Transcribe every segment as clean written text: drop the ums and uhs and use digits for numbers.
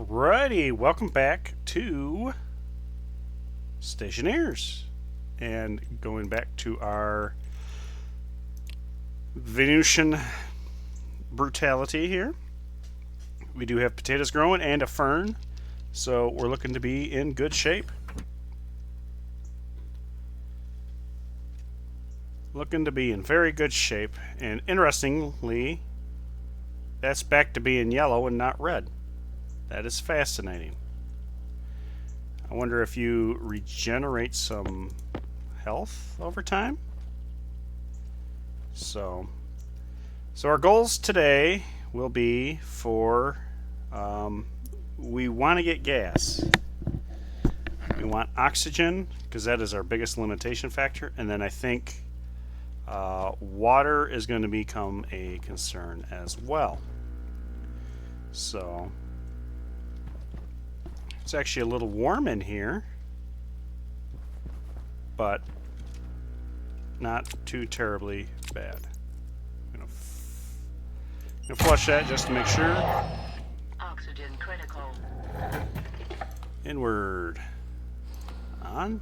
Alrighty, welcome back to Stationeers. And going back to our Venusian Brutality here. We do have potatoes growing and a fern, so we're looking to be in good shape. Looking to be in very good shape, and interestingly, that's back to being yellow and not red. That is fascinating. I wonder if you regenerate some health over time. So our goals today will be for we want to get gas. We want oxygen because that is our biggest limitation factor, and then I think water is going to become a concern as well. So it's actually a little warm in here, but not too terribly bad. I'm gonna flush that just to make sure. Oxygen critical. Inward. On.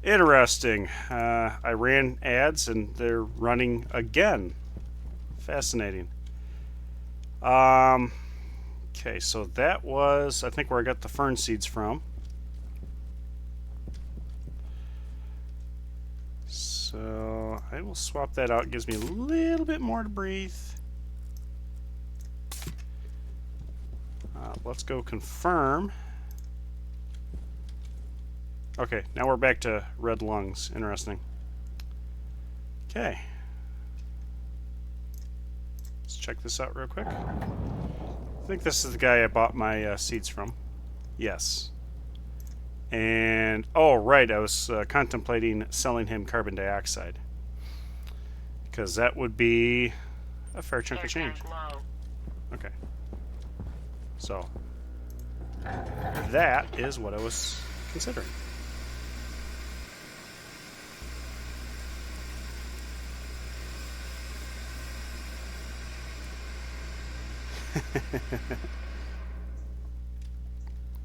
Interesting. I ran ads and they're running again. Fascinating. Okay, so that was, I think, where I got the fern seeds from. So I will swap that out. It gives me a little bit more to breathe. Let's go confirm. Okay, now we're back to red lungs. Interesting. Okay. Let's check this out real quick. I think this is the guy I bought my seeds from. Yes. And, oh, right, I was contemplating selling him carbon dioxide. Because that would be a fair chunk of change. Okay. So, that is what I was considering.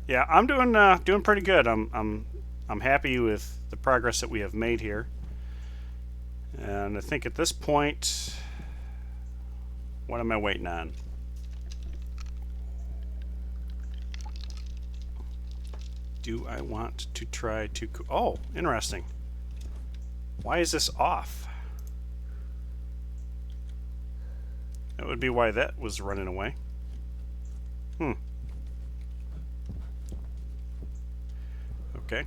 Yeah, I'm doing pretty good. I'm happy with the progress that we have made here, and I think at this point, what am I waiting on? Do I want to try to? Oh, interesting. Why is this off? That would be why that was running away. Okay.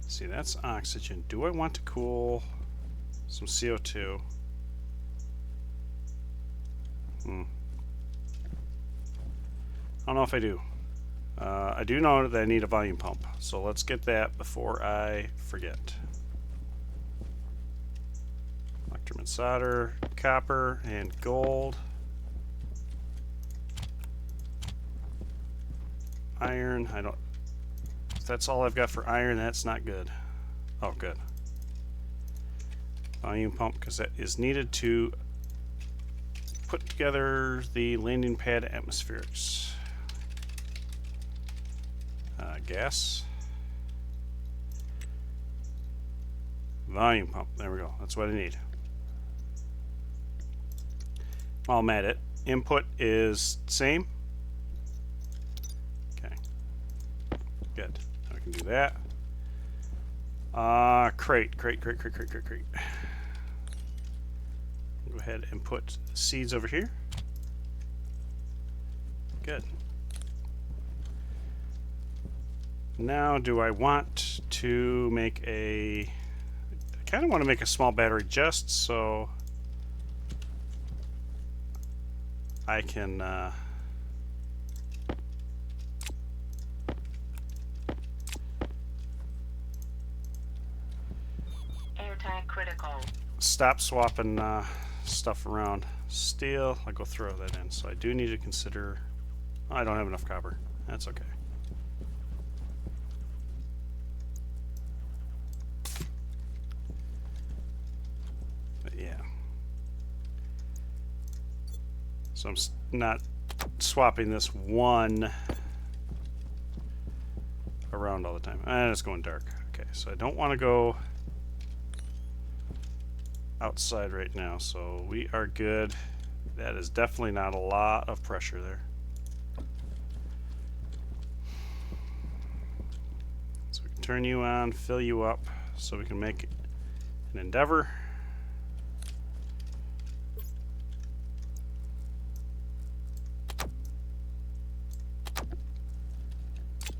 See, that's oxygen. Do I want to cool some CO2? I don't know if I do. I do know that I need a volume pump, so let's get that before I forget. Electromet solder, copper, and gold. Iron, I don't... If that's all I've got for iron, that's not good. Oh, good. Volume pump, because that is needed to put together the landing pad atmospherics. Gas. Volume pump. There we go. That's what I need. While I'm at it, input is same. Okay. Good. I can do that. Crate. Go ahead and put seeds over here. Good. Now, do I want to make a... I kind of want to make a small battery just so I can Air tank critical. stop swapping stuff around. Steel, I'll go throw that in. So I do need to consider... I don't have enough copper. That's okay. But yeah. So I'm not swapping this one around all the time. And it's going dark. Okay, so I don't want to go outside right now, so we are good. That is definitely not a lot of pressure there. So we can turn you on, fill you up, so we can make an endeavor.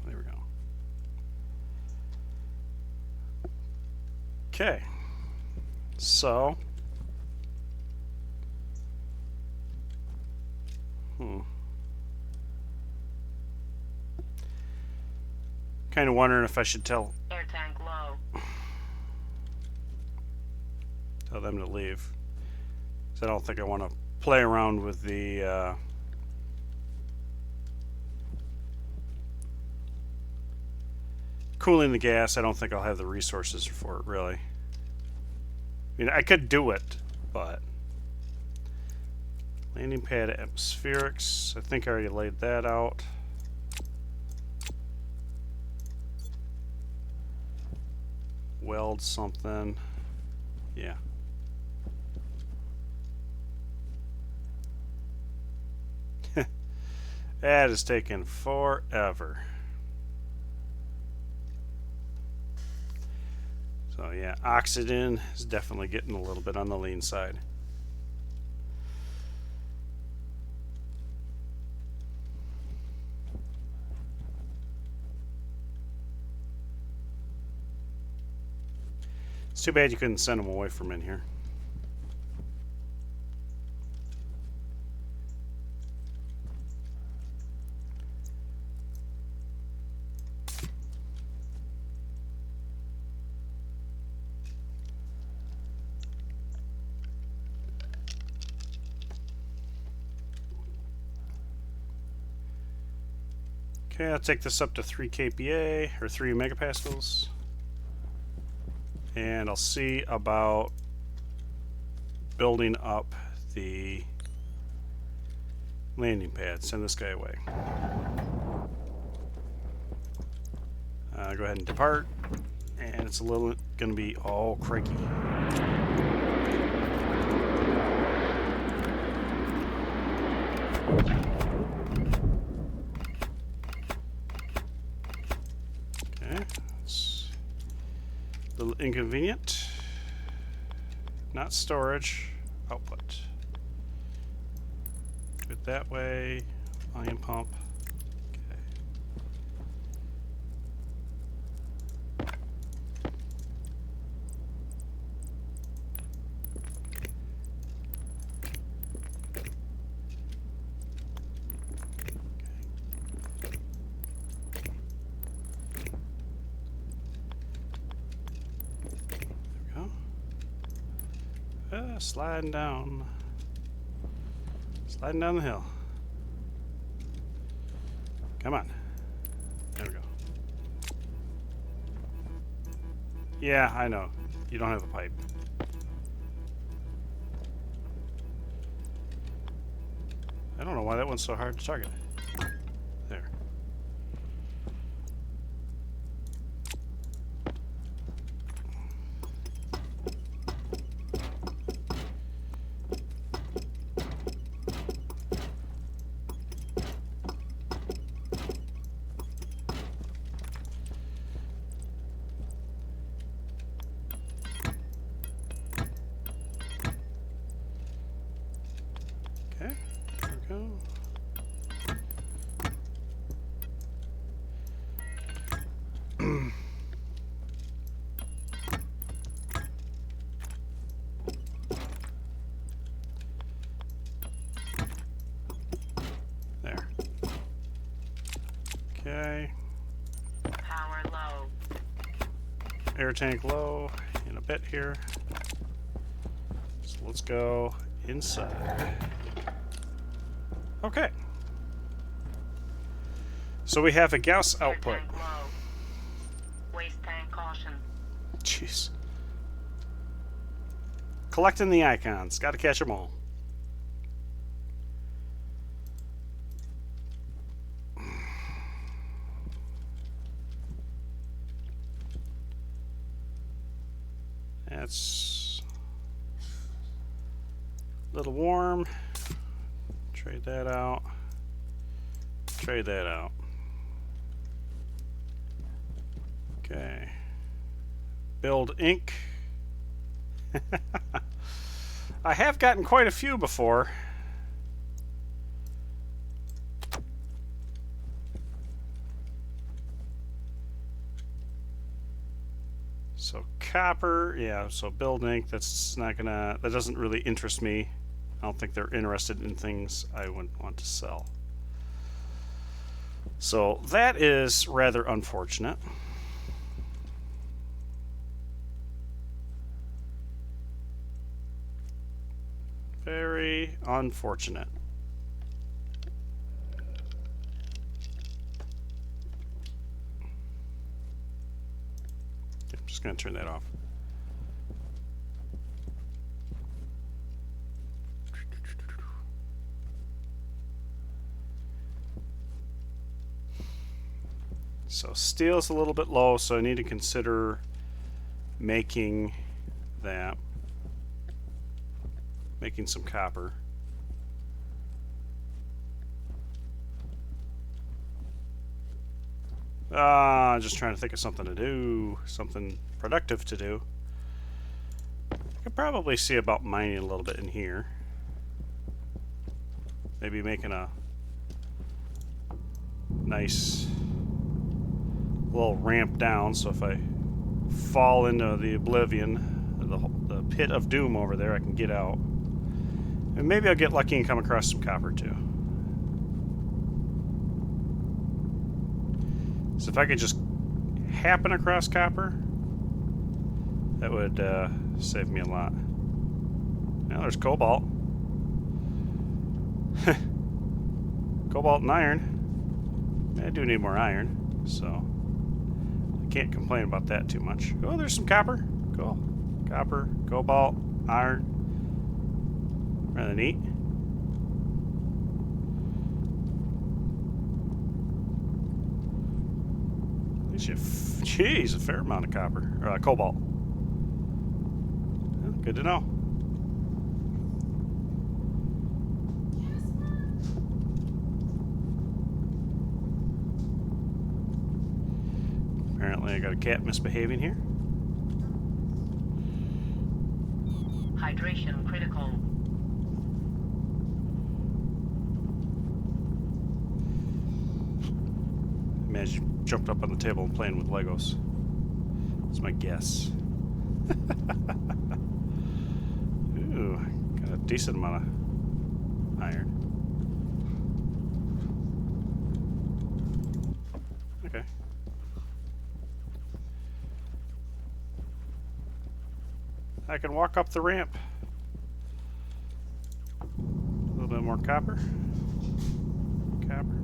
There we go. Okay. So, kind of wondering if I should tell Air tank low. them to leave. 'Cause I don't think I want to play around with the cooling the gas. I don't think I'll have the resources for it, really. I mean, I could do it, but... Landing pad atmospherics. I think I already laid that out. Weld something. Yeah. That is taking forever. So yeah, oxygen is definitely getting a little bit on the lean side. It's too bad you couldn't send them away from in here. Okay, I'll take this up to 3 kPa, or 3 megapascals. And I'll see about building up the landing pad. Send this guy away. Go ahead and depart. And it's a little going to be all crikey. A little inconvenient. Not storage, output. Do it that way. Volume pump. Okay. Sliding down. Sliding down the hill. Come on. There we go. Yeah, I know. You don't have a pipe. I don't know why that one's so hard to target. There. Okay, there we go. Okay. Power low. Air tank low in a bit here. So let's go inside. Okay. So we have a Gauss Air output. tank low. Waste tank caution. Jeez. Collecting the icons. Gotta catch them all. That's a little warm. Trade that out. Trade that out. Okay. Build ink. I have gotten quite a few before. So copper, yeah, so build ink, that's not gonna, that doesn't really interest me. I don't think they're interested in things I would want to sell. So that is rather unfortunate. Very unfortunate. Okay, I'm just going to turn that off. So steel's a little bit low, so I need to consider making that. Making some copper. Just trying to think of something to do, something productive to do. I could probably see about mining a little bit in here. Maybe making a nice little ramp down, so if I fall into the oblivion, the pit of doom over there, I can get out. And maybe I'll get lucky and come across some copper too. So if I could just happen across copper, that would save me a lot. Now there's cobalt. Cobalt and iron. I do need more iron, so I can't complain about that too much. Oh, there's some copper. Cool. Copper, cobalt, iron. Rather neat. Jeez, a fair amount of copper. Or cobalt. Well, good to know. Apparently I got a cat misbehaving here. Hydration critical. Imagine you jumped up on the table and playing with Legos. That's my guess. Ooh, got a decent amount of iron. Okay. I can walk up the ramp. A little bit more copper. Copper.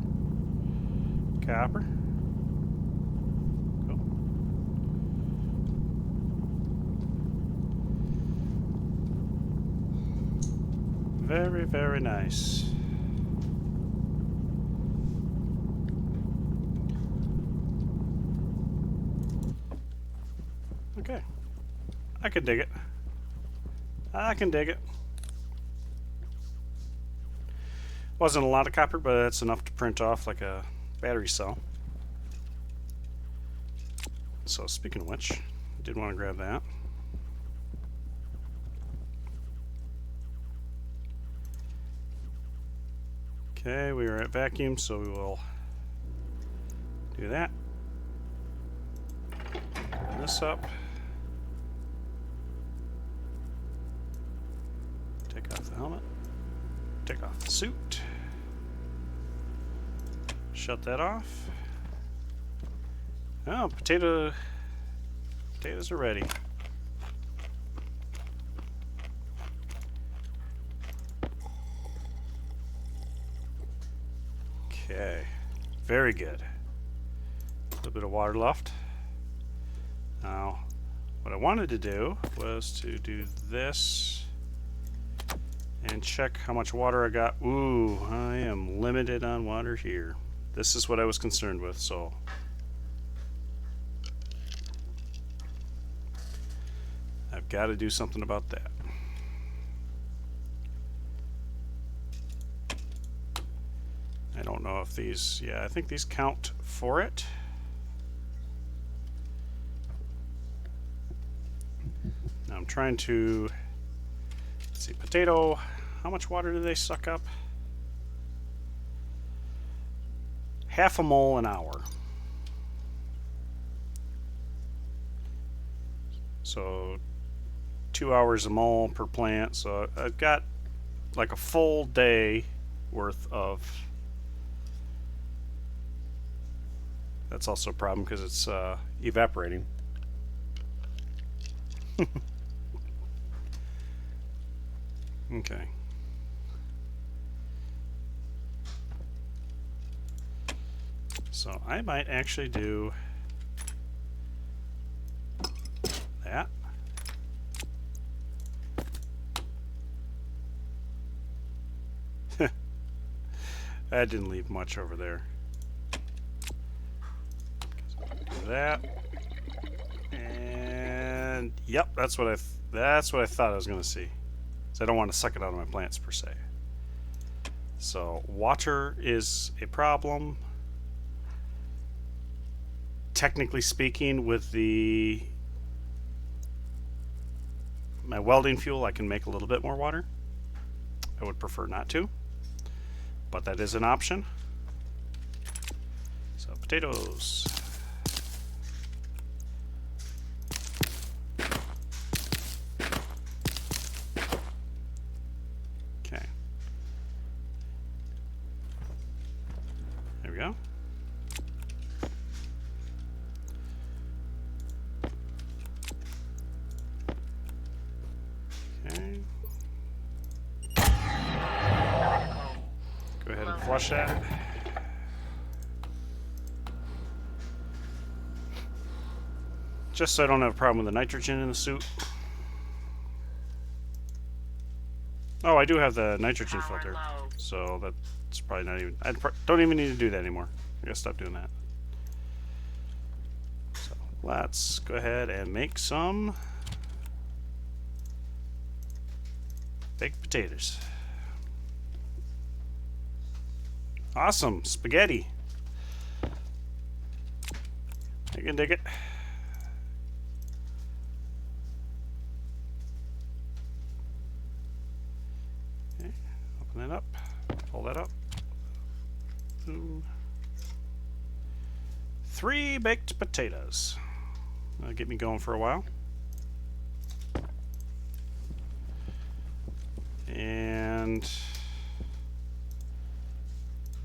Copper. Cool. Very, very nice. Okay. I can dig it. I can dig it. Wasn't a lot of copper, but that's enough to print off like a battery cell. So speaking of which, I did want to grab that. Okay, we are at vacuum, so we will do that. Open this up. Take off the helmet. Take off the suit. Shut that off. Oh, potatoes are ready. Okay, very good. A little bit of water left. Now, what I wanted to do was to do this and check how much water I got. Ooh, I am limited on water here. This is what I was concerned with, so I've got to do something about that. I don't know if these, yeah, I think these count for it. Now I'm trying to, let's see, potato, how much water do they suck up? Half a mole an hour. So 2 hours a mole per plant. So I've got like a full day worth of. That's also a problem because it's evaporating. Okay. So I might actually do that. That didn't leave much over there. Do that. And yep, that's what I thought I was going to see. So I don't want to suck it out of my plants per se. So water is a problem. Technically speaking, with my welding fuel, I can make a little bit more water. I would prefer not to, but that is an option. So potatoes. Okay. There we go. Okay. Go ahead and flush that. Just so I don't have a problem with the nitrogen in the suit. Oh, I do have the nitrogen Power filter, low. so that's probably not even. I don't even need to do that anymore. I gotta stop doing that. So let's go ahead and make some baked potatoes. Awesome, spaghetti. I can dig it. Okay, open that up, pull that up. Ooh. 3 baked potatoes. That'll get me going for a while. And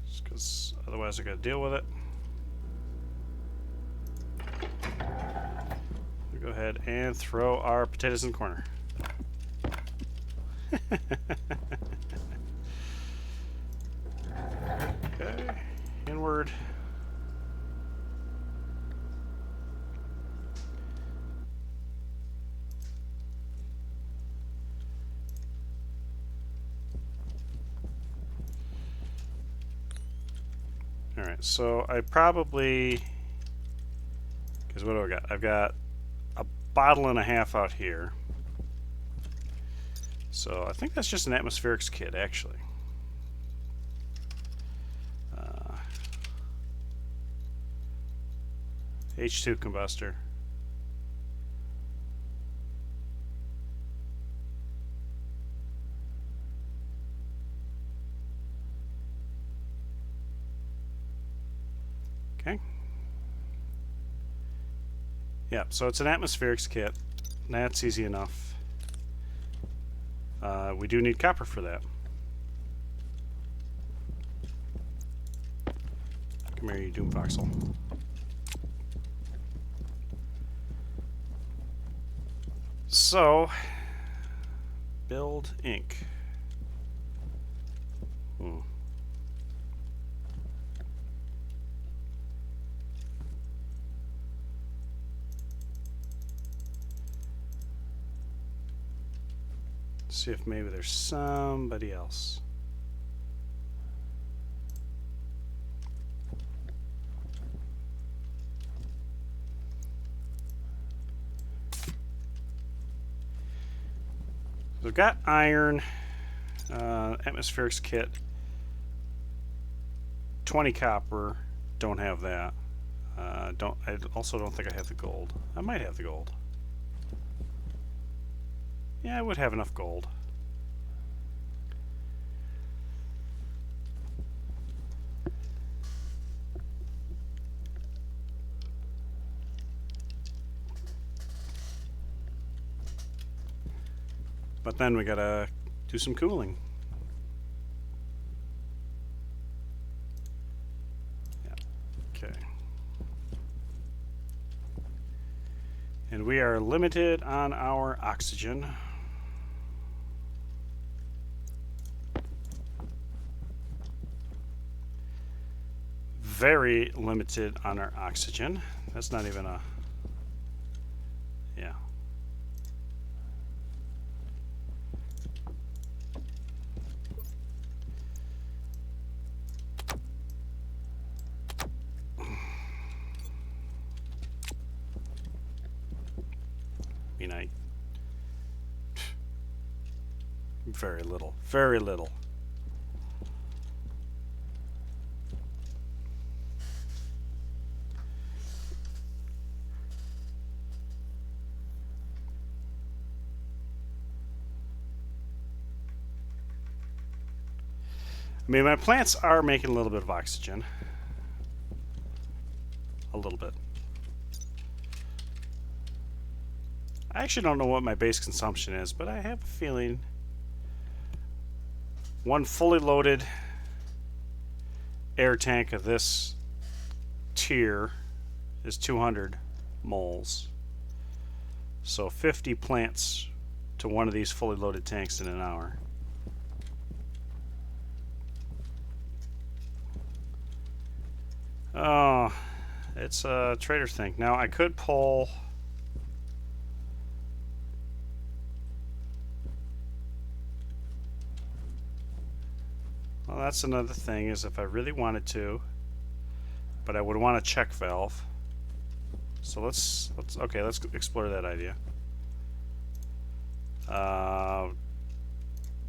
just because otherwise I gotta deal with it. We'll go ahead and throw our potatoes in the corner. Okay, inward. Alright, so I probably, because what do I got? I've got a bottle and a half out here. So I think that's just an atmospherics kit, actually. H2 combustor. Okay. Yeah, so it's an atmospherics kit. That's easy enough. We do need copper for that. Come here, you doom voxel. So, build ink. See if maybe there's somebody else. We've got iron, atmospherics kit, 20 copper. Don't have that. I also don't think I have the gold. I might have the gold. Yeah, I would have enough gold. But then we gotta do some cooling. Yeah. Okay. And we are limited on our oxygen. Very limited on our oxygen. That's not even a... Yeah. I mean, very little. Very little. I mean, my plants are making a little bit of oxygen. A little bit. I actually don't know what my base consumption is, but I have a feeling one fully loaded air tank of this tier is 200 moles. So 50 plants to one of these fully loaded tanks in an hour. Oh, it's a trader's thing. Now I could pull... Well, that's another thing, is if I really wanted to, but I would want a check valve. So let's explore that idea.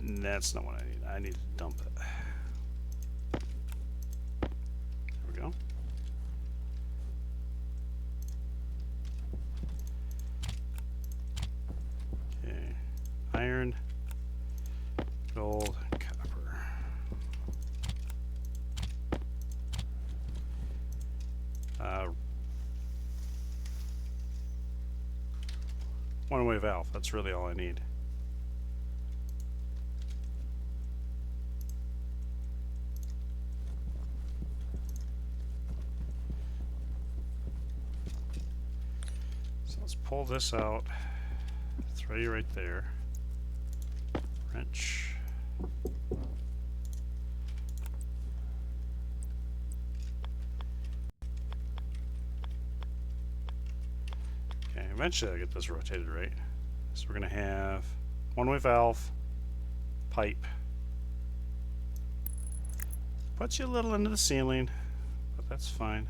That's not what I need. I need to dump it. There we go. Okay. Iron, gold, copper. One-way valve. That's really all I need. So let's pull this out. Throw you right there. Wrench. Okay, eventually I'll get this rotated right. So we're going to have one-way valve, pipe. Puts you a little into the ceiling, but that's fine.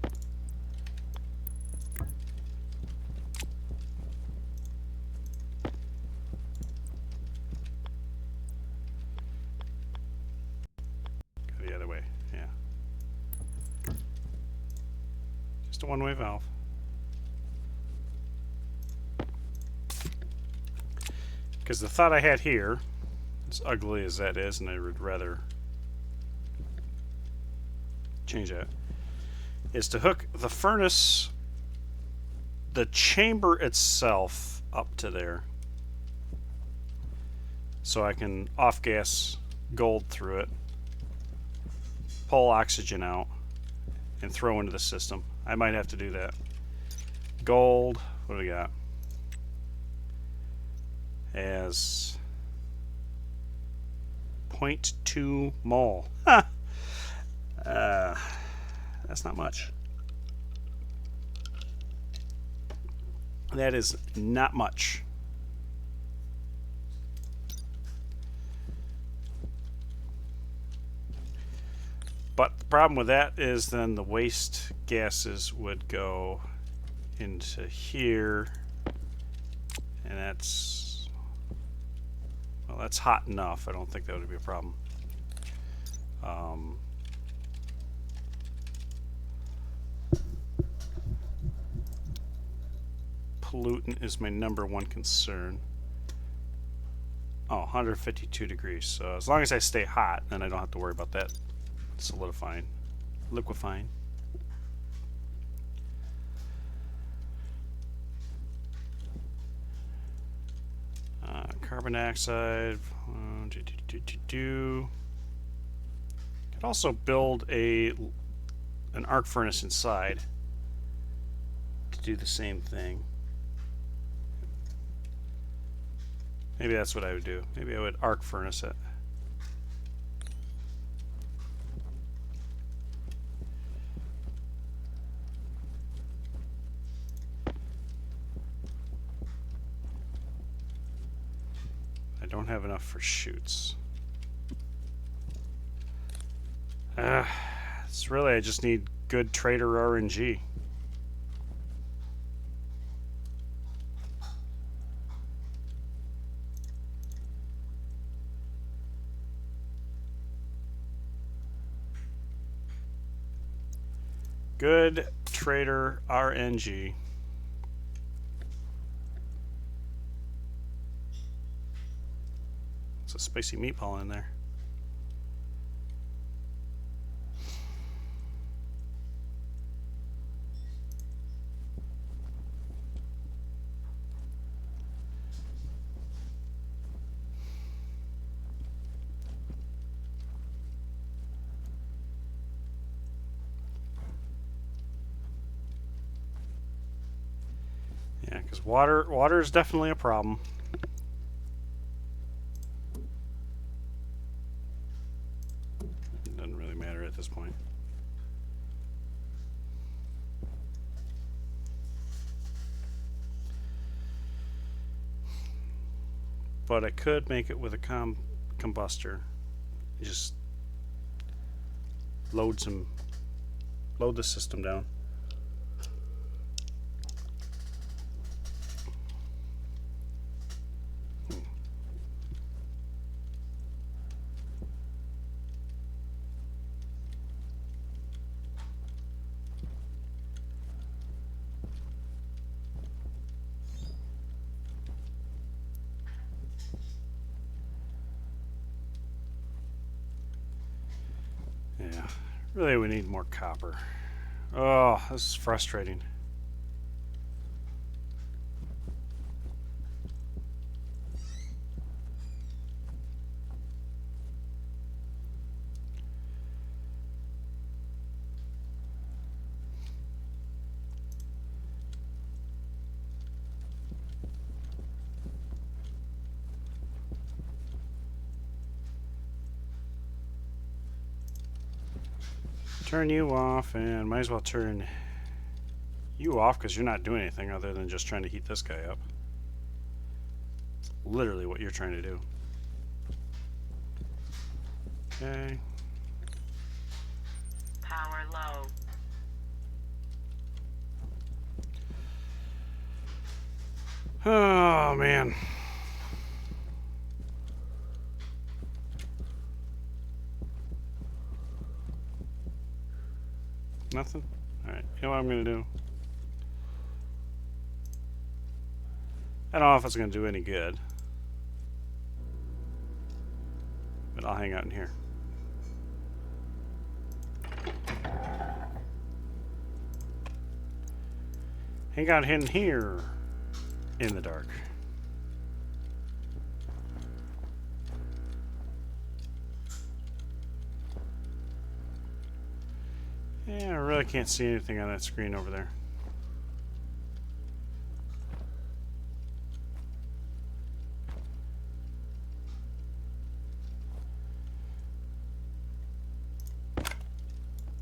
Go the other way, yeah. Just a one-way valve. Because the thought I had here, as ugly as that is, and I would rather change that, is to hook the furnace, the chamber itself, up to there. So I can off-gas gold through it, pull oxygen out, and throw into the system. I might have to do that. Gold, what do we got? As 0.2 mole. Huh. That's not much. That is not much. But the problem with that is then the waste gases would go into here, and that's, well, that's hot enough. I don't think that would be a problem. Pollutant is my number one concern. Oh, 152 degrees. So as long as I stay hot, then I don't have to worry about that solidifying, liquefying. Carbon dioxide. Could also build an arc furnace inside to do the same thing. Maybe that's what I would do. Maybe I would arc furnace it. I don't have enough for chutes. It's really, I just need good trader RNG. Good trader RNG. It's a spicy meatball in there. Yeah, because water is definitely a problem. It doesn't really matter at this point. But I could make it with a combustor. Just load the system down. Yeah, really we need more copper. Oh, this is frustrating. Turn you off, and might as well turn you off because you're not doing anything other than just trying to heat this guy up. It's literally what you're trying to do. Okay. Power low. Oh, man. Nothing? Alright, you know what I'm going to do? I don't know if it's going to do any good. But I'll hang out in here. Hang out in here in the dark. Yeah, I really can't see anything on that screen over there.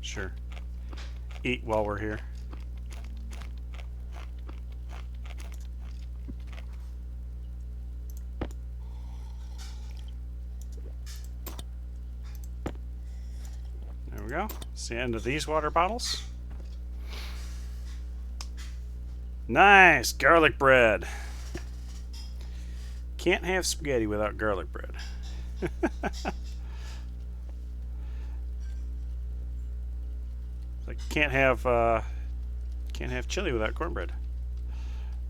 Sure. Eat while we're here. There we go. It's the end of these water bottles. Nice! Garlic bread. Can't have spaghetti without garlic bread. Like can't have chili without cornbread.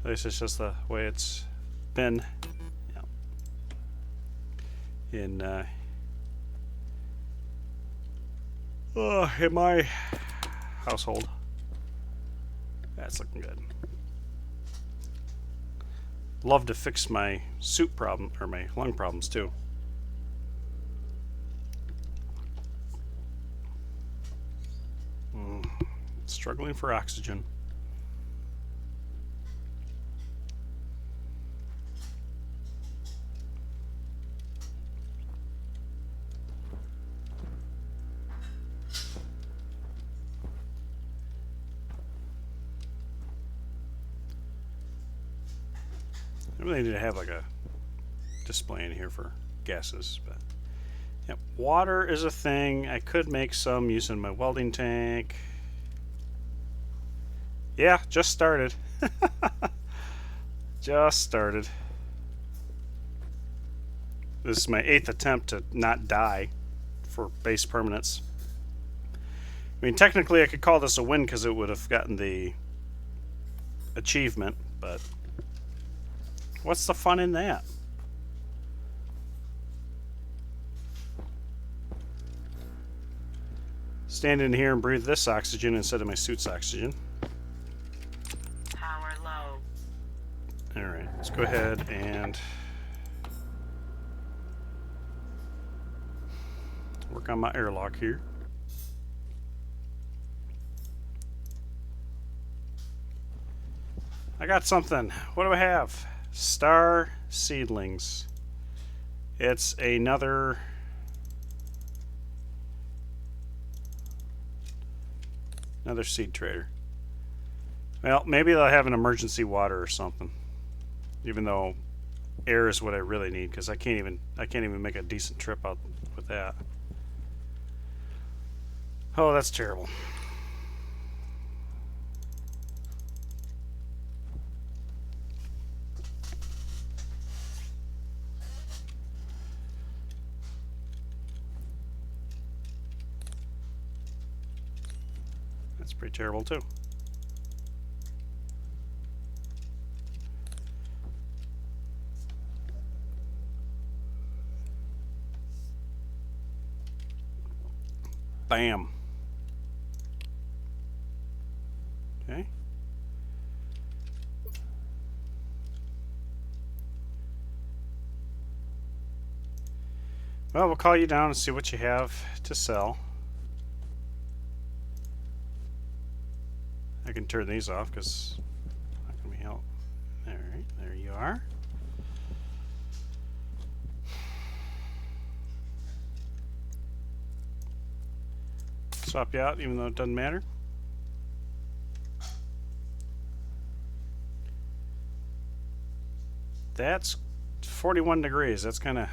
At least it's just the way it's been, in my household. That's looking good. Love to fix my soup problem or my lung problems too. Struggling for oxygen. I really need to have like a display in here for gases, but yeah, water is a thing. I could make some using my welding tank. Yeah, just started. Just started. This is my 8th attempt to not die for base permanence. I mean, technically I could call this a win because it would have gotten the achievement, but what's the fun in that? Stand in here and breathe this oxygen instead of my suit's oxygen. Power low. Alright, let's go ahead and work on my airlock here. I got something. What do I have? Star Seedlings. It's another seed trader. Well, maybe they'll have an emergency water or something. Even though air is what I really need, because I can't even make a decent trip out with that. Oh, that's terrible. That's pretty terrible too. Bam. Okay. Well, we'll call you down and see what you have to sell. I can turn these off because not going to be help. Alright, there you are. Swap you out even though it doesn't matter. That's 41 degrees. That's kind of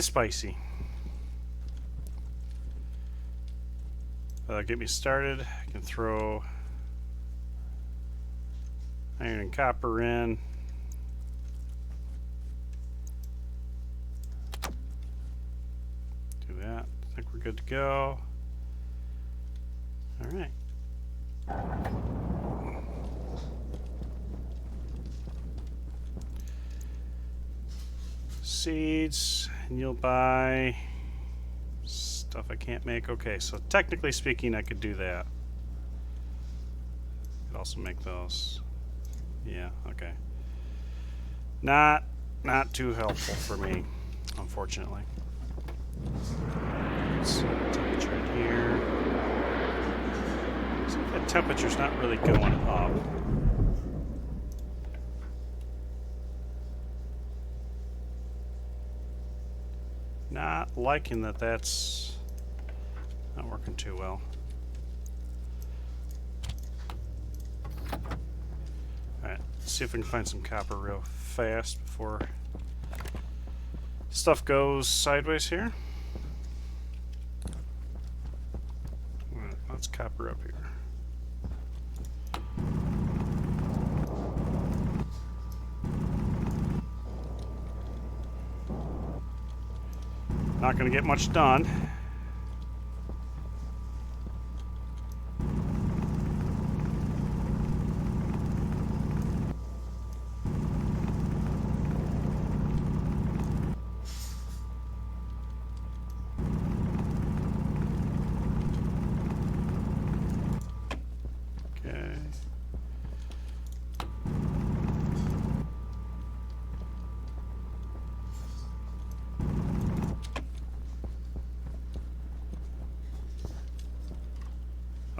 spicy. Get me started. I can throw iron and copper in. Do that. I think we're good to go. All right. Seeds, and you'll buy stuff I can't make. Okay, so technically speaking, I could do that. Could also make those. Yeah, okay. Not too helpful for me, unfortunately. So temperature in here. So the temperature's not really going up. not liking that that's not working too well. Alright, let's see if we can find some copper real fast before stuff goes sideways here. Alright, let's copper up here. Not going to get much done. Okay.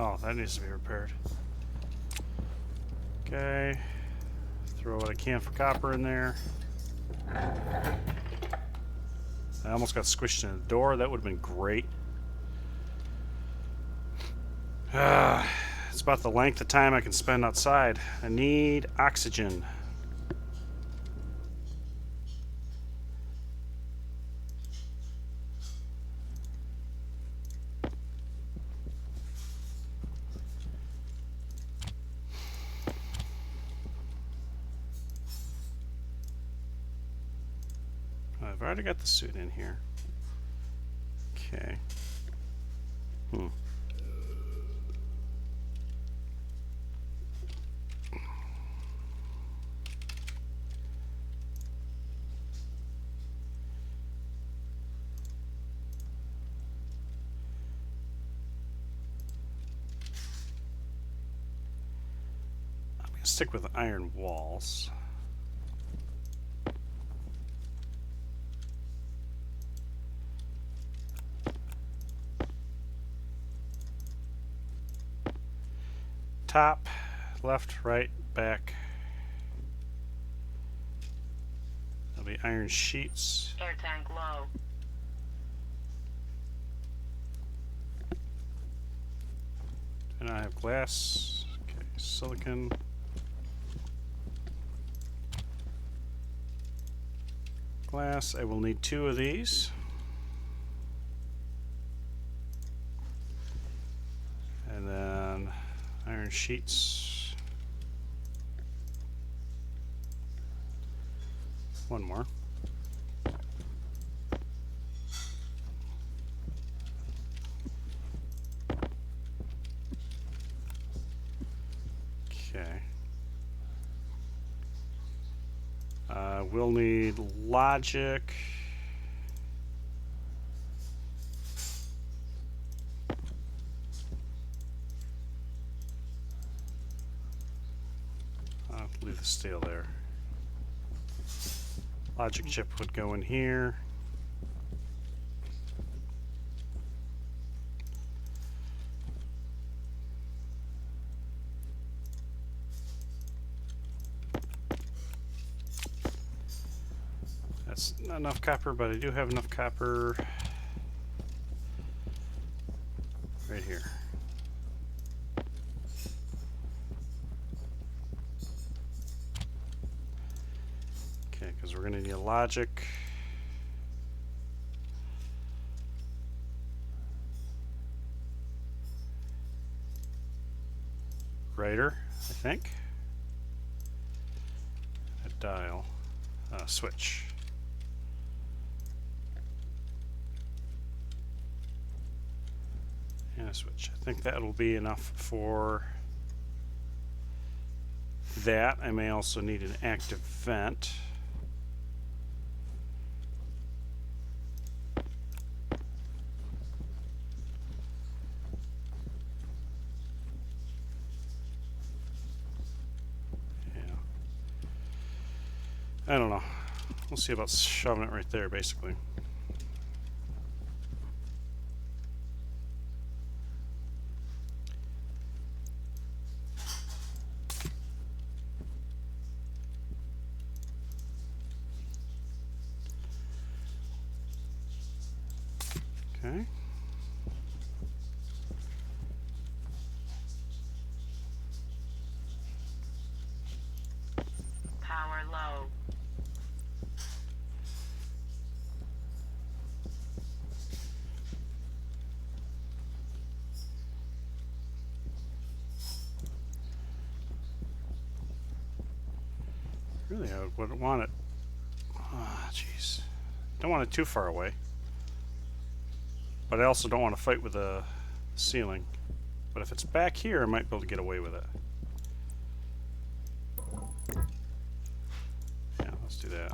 Oh, that needs to be repaired. Okay. Throw what I can for copper in there. I almost got squished in the door. That would have been great. It's about the length of time I can spend outside. I need oxygen. I've already got the suit in here. Okay. I'm going to stick with the iron walls. Top, left, right, back. There'll be iron sheets. Air tank low. And I have glass. Okay, silicon. Glass. I will need 2 of these. And then iron sheets. 1 more. Okay. We'll need logic. I'll leave the steel there. Logic chip would go in here. That's not enough copper, but I do have enough copper right here. Okay, because we're going to need a logic. Writer, I think. A dial. Switch. And a switch. I think that will be enough for that. I may also need an active vent. I don't know. We'll see about shoving it right there, basically. Really, I wouldn't want it. Ah, jeez. Don't want it too far away. But I also don't want to fight with the ceiling. But if it's back here, I might be able to get away with it. Yeah, let's do that.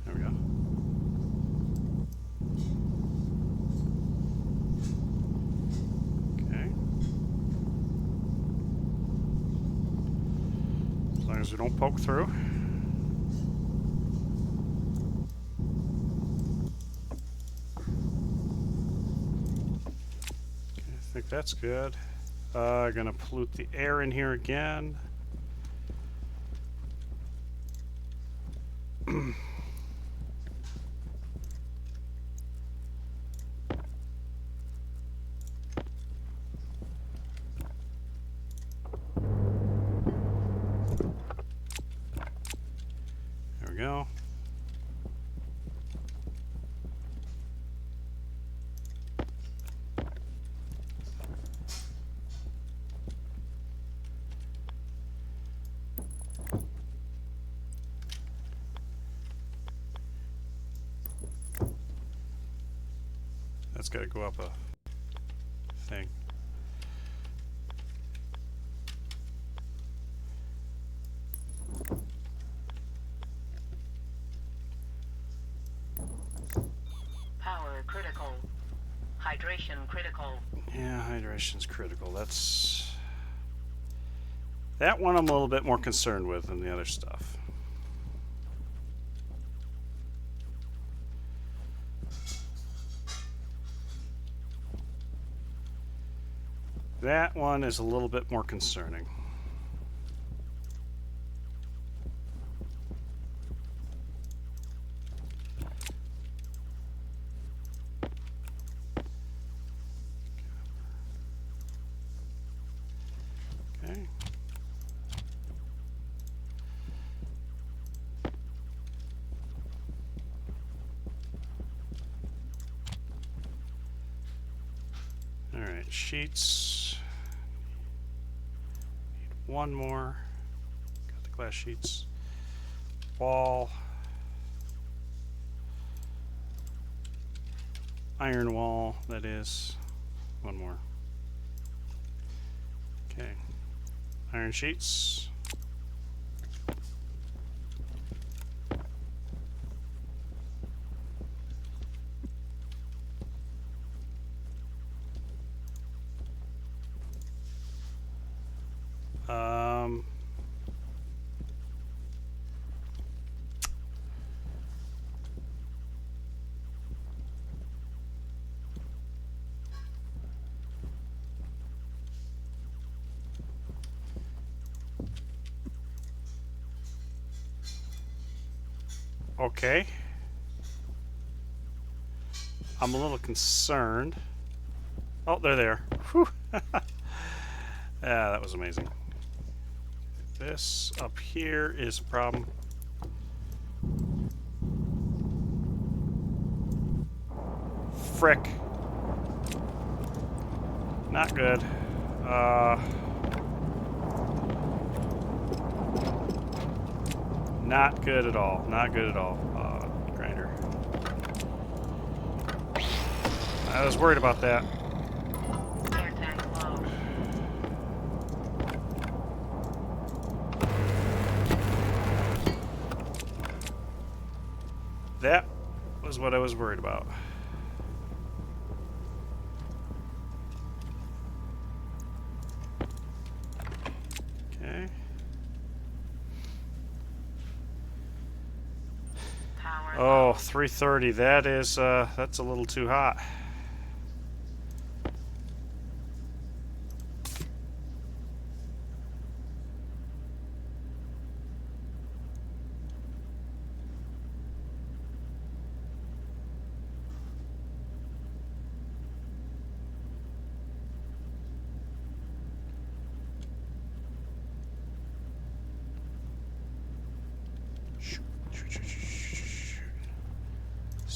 There we go. Okay. As long as we don't poke through. Okay, I think that's good. Gonna pollute the air in here again. There we go. That's got to go up a thing. Power critical. Hydration critical. Yeah, hydration's critical. That one I'm a little bit more concerned with than the other stuff. That one is a little bit more concerning. Okay. All right, sheets. Need one more. Got the glass sheets. Wall. Iron wall, that is. One more. Okay. Iron sheets. Um, okay. I'm a little concerned. Oh, they're there. Whew. Yeah, that was amazing. This up here is a problem. Frick. Not good. Not good at all. Not good at all. Grinder. I was worried about that. Air tank low. That was what I was worried about. Okay. Power Oh, low. 330. That is, that's a little too hot.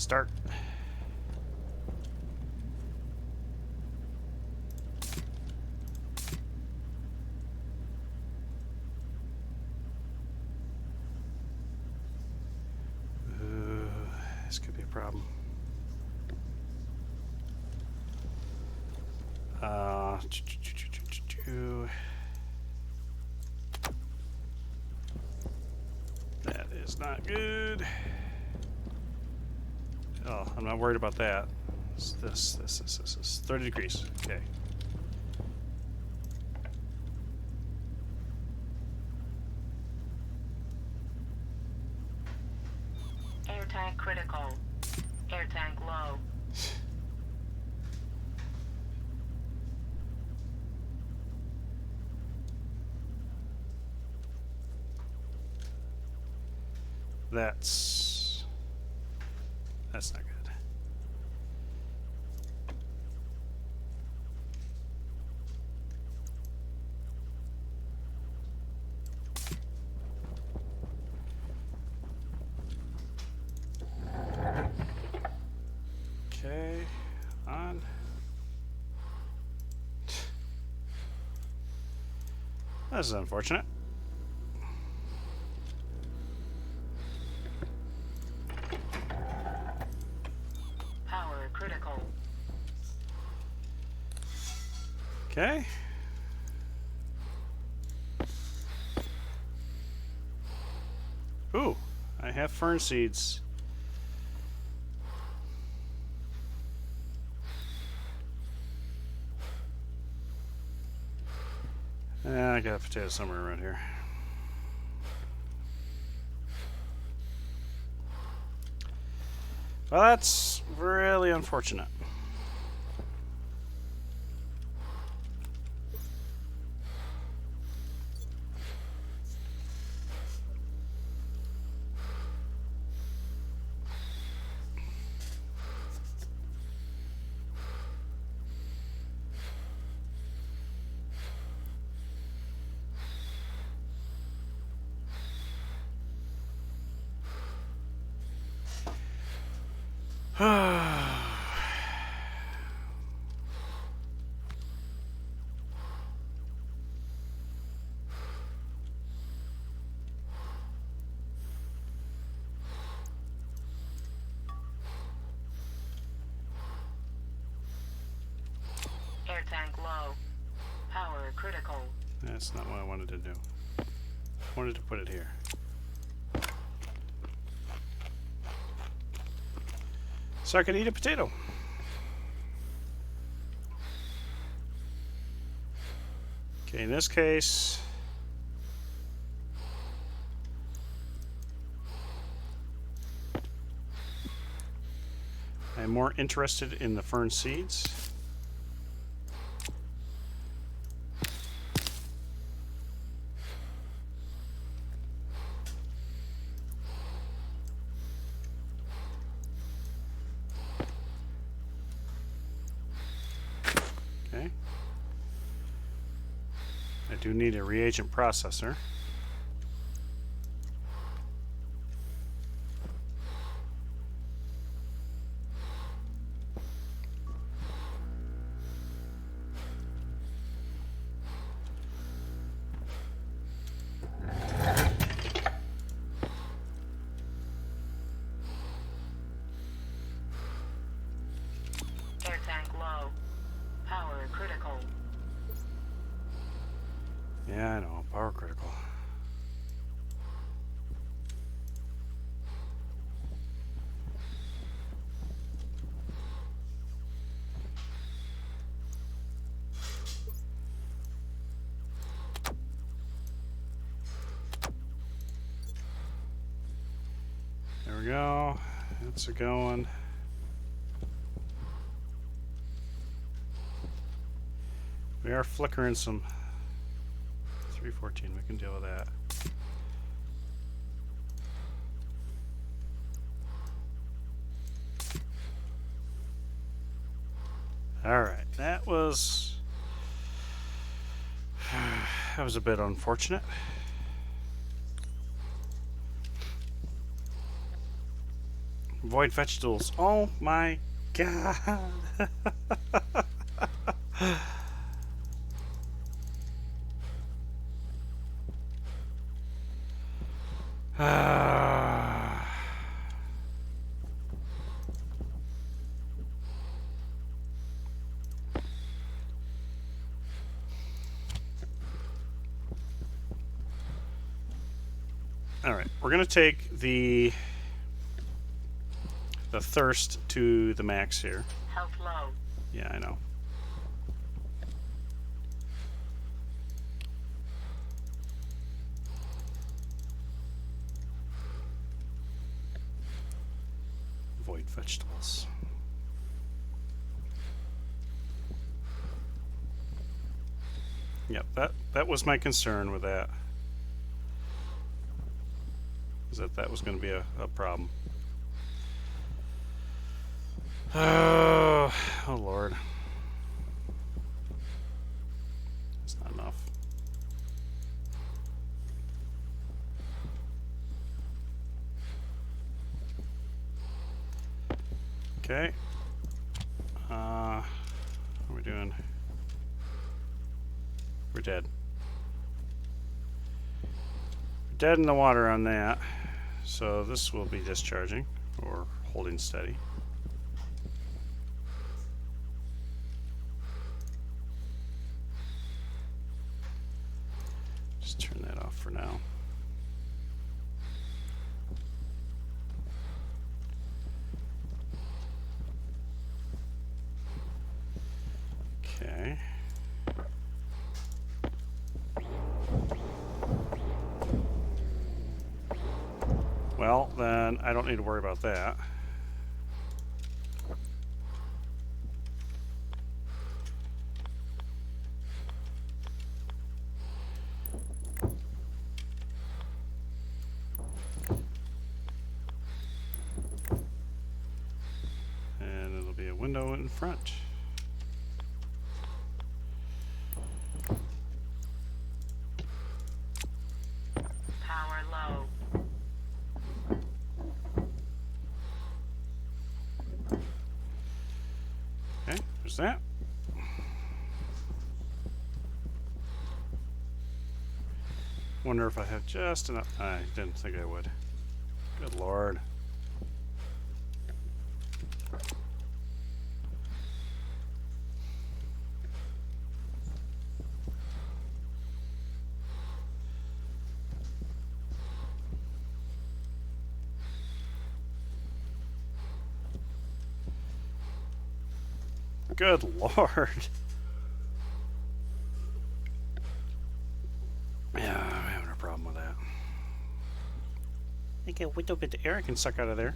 Start. This could be a problem. That is not good. Oh, I'm not worried about that. This. 30 degrees. Okay. Air tank critical. Air tank low. That's not good. Okay, on. This is unfortunate. Power critical. Okay. Ooh, I have fern seeds. I got a potato somewhere around here. Well, that's really unfortunate. Air tank low. Power critical. That's not what I wanted to do. I wanted to put it here. So I could eat a potato. Okay, in this case, I'm more interested in the fern seeds. Okay. I do need a reagent processor. Air tank low. Power critical. Yeah, I know. Power critical. There we go. That's a going. We are flickering some. 314, we can deal with that. Alright, that was a bit unfortunate. Void vegetables. Oh my god. Alright, we're going to take the thirst to the max here. Health low. Yeah, I know. Void vegetables. Yep, that was my concern with that. Is that was going to be a problem. Oh Lord. That's not enough. Okay. What are we doing? We're dead. We're dead in the water on that. So this will be discharging or holding steady. Just turn that off for now. Okay. Well, then I don't need to worry about that. And it'll be a window in front. Power low. Okay, there's that. Wonder if I have just enough. I didn't think I would. Good Lord. Good Lord. Yeah, I'm having a problem with that. I think a little bit of air I can suck out of there.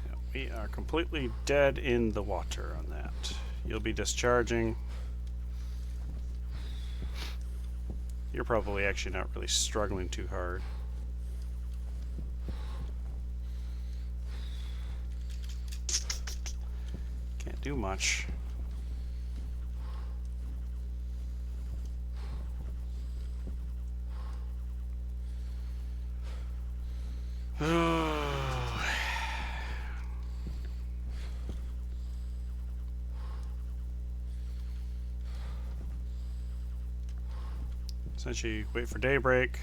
Yeah, we are completely dead in the water on that. You'll be discharging. You're probably actually not really struggling too hard. Can't do much. Essentially, wait for daybreak.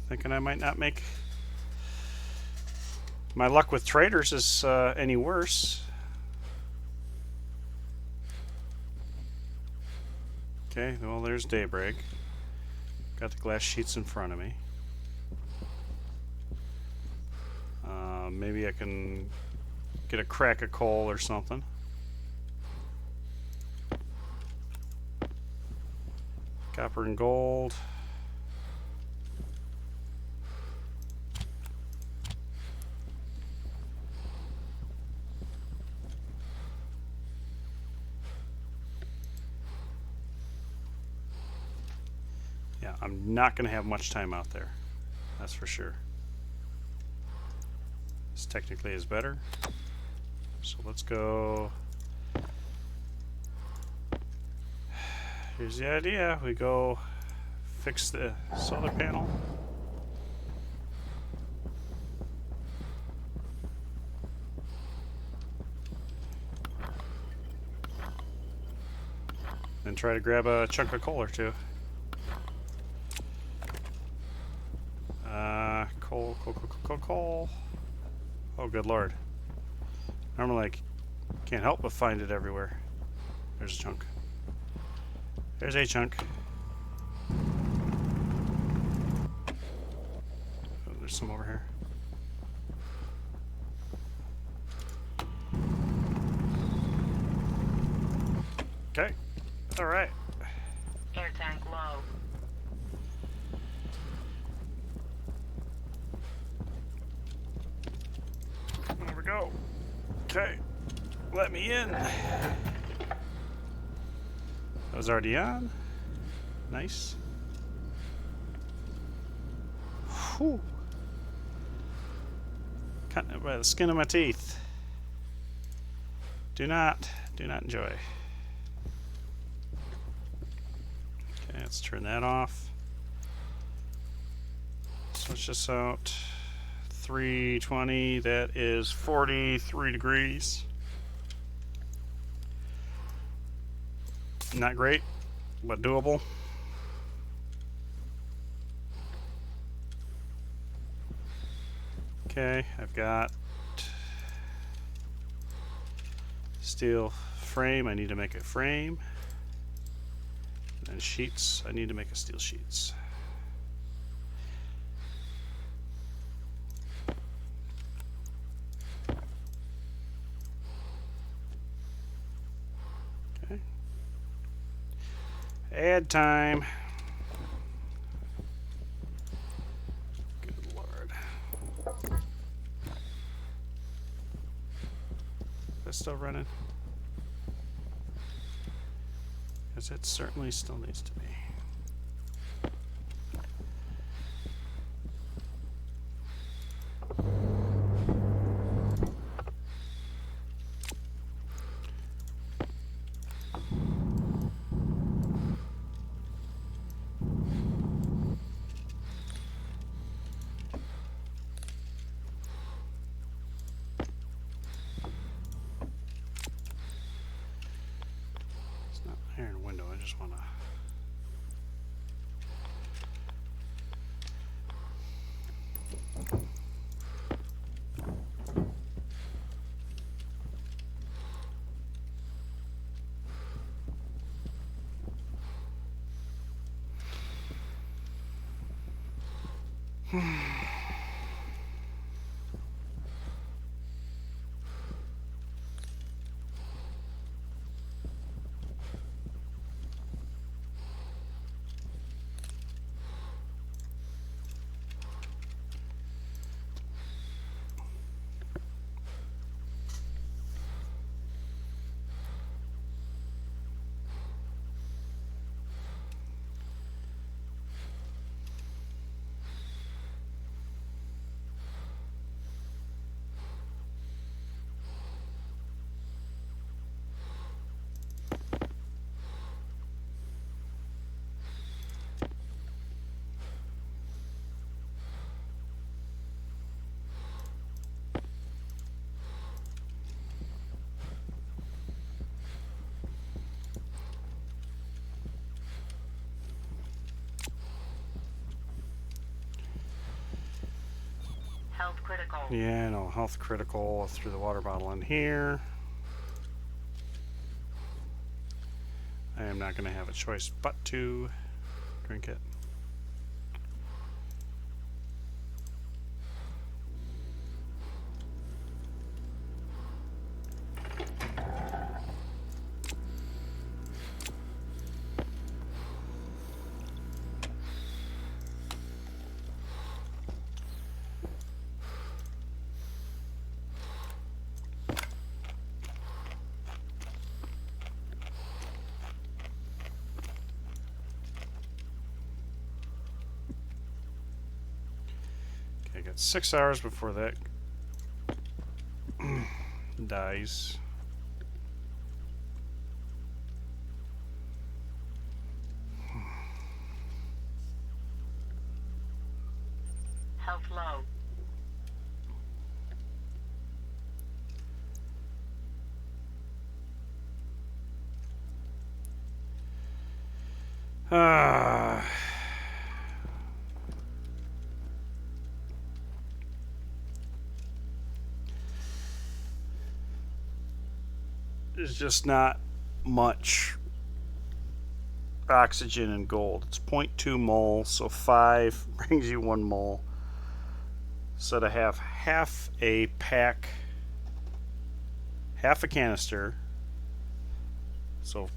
Thinking I might not make my luck with traders is any worse. Okay, well, there's daybreak. Got the glass sheets in front of me. Maybe I can get a crack of coal or something. Copper and gold. Yeah, I'm not going to have much time out there. That's for sure. This technically is better. So let's go. Here's the idea. We go fix the solar panel. And try to grab a chunk of coal or two. Coal. Oh, good lord. Normally I can't help but find it everywhere. There's a chunk. There's a chunk. Oh, there's some over here. Okay. All right. Air tank low. There we go. Okay. Let me in. That was already on. Nice. Whew. Cutting it by the skin of my teeth. Do not enjoy. Okay, let's turn that off. Switch this out. 320, that is 43 degrees. Not great, but doable. Okay, I've got steel frame. I need to make a frame. And sheets. I need to make a steel sheets. Okay. Add time. Good lord. Is that still running? Because it certainly still needs to be. It's not an iron window, I just want to. Health critical. Yeah, no, health critical through the water bottle in here. I am not going to have a choice but to drink it. Okay, I got 6 hours before that Dies. Health low. Ah. There's just not much oxygen in gold. It's 0.2 mole, so 5 brings you 1 mole. So to have half a pack, half a canister, so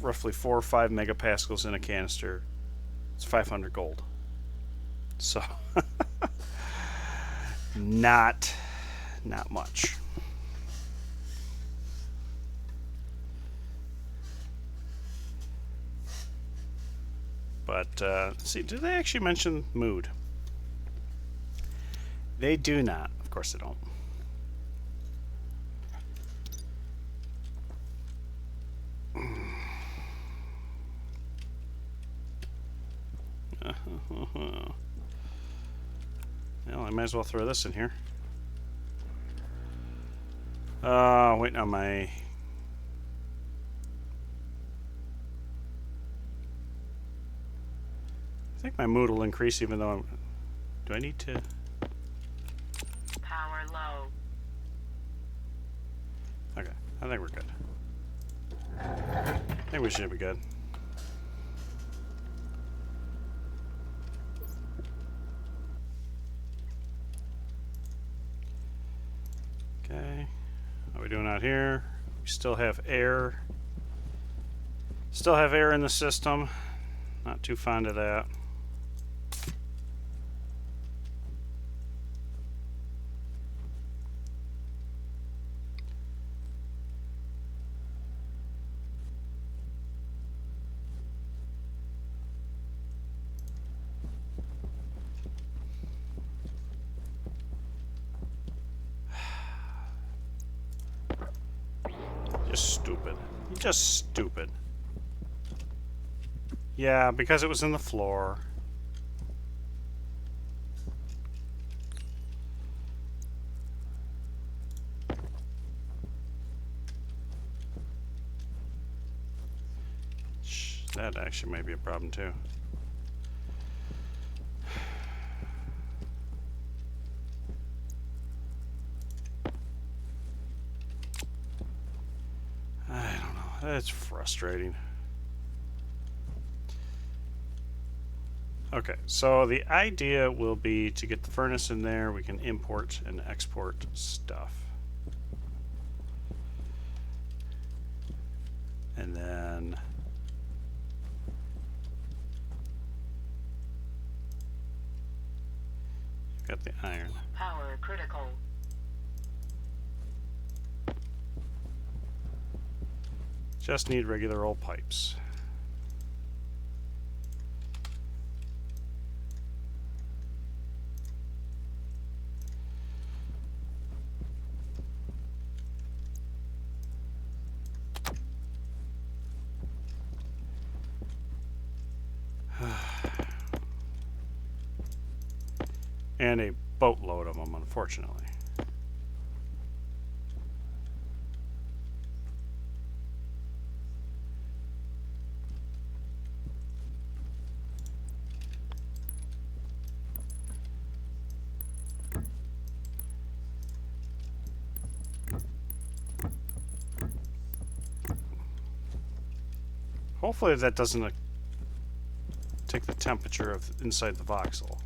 roughly 4 or 5 megapascals in a canister, it's 500 gold. So not much. But see, do they actually mention mood? They do not. Of course they don't. Well, I might as well throw this in here. Waiting on my... I think my mood will increase even though I'm... Do I need to... Power low. Okay, I think we're good. I think we should be good. Okay, what are we doing out here? We still have air. Still have air in the system. Not too fond of that. Just stupid. Just stupid. Yeah, because it was in the floor. That actually may be a problem too. I don't know. That's frustrating. Okay, so the idea will be to get the furnace in there. We can import and export stuff. And then... got the iron. Power critical. Just need regular old pipes. And a boatload of them, unfortunately. Hopefully that doesn't take the temperature of inside the voxel.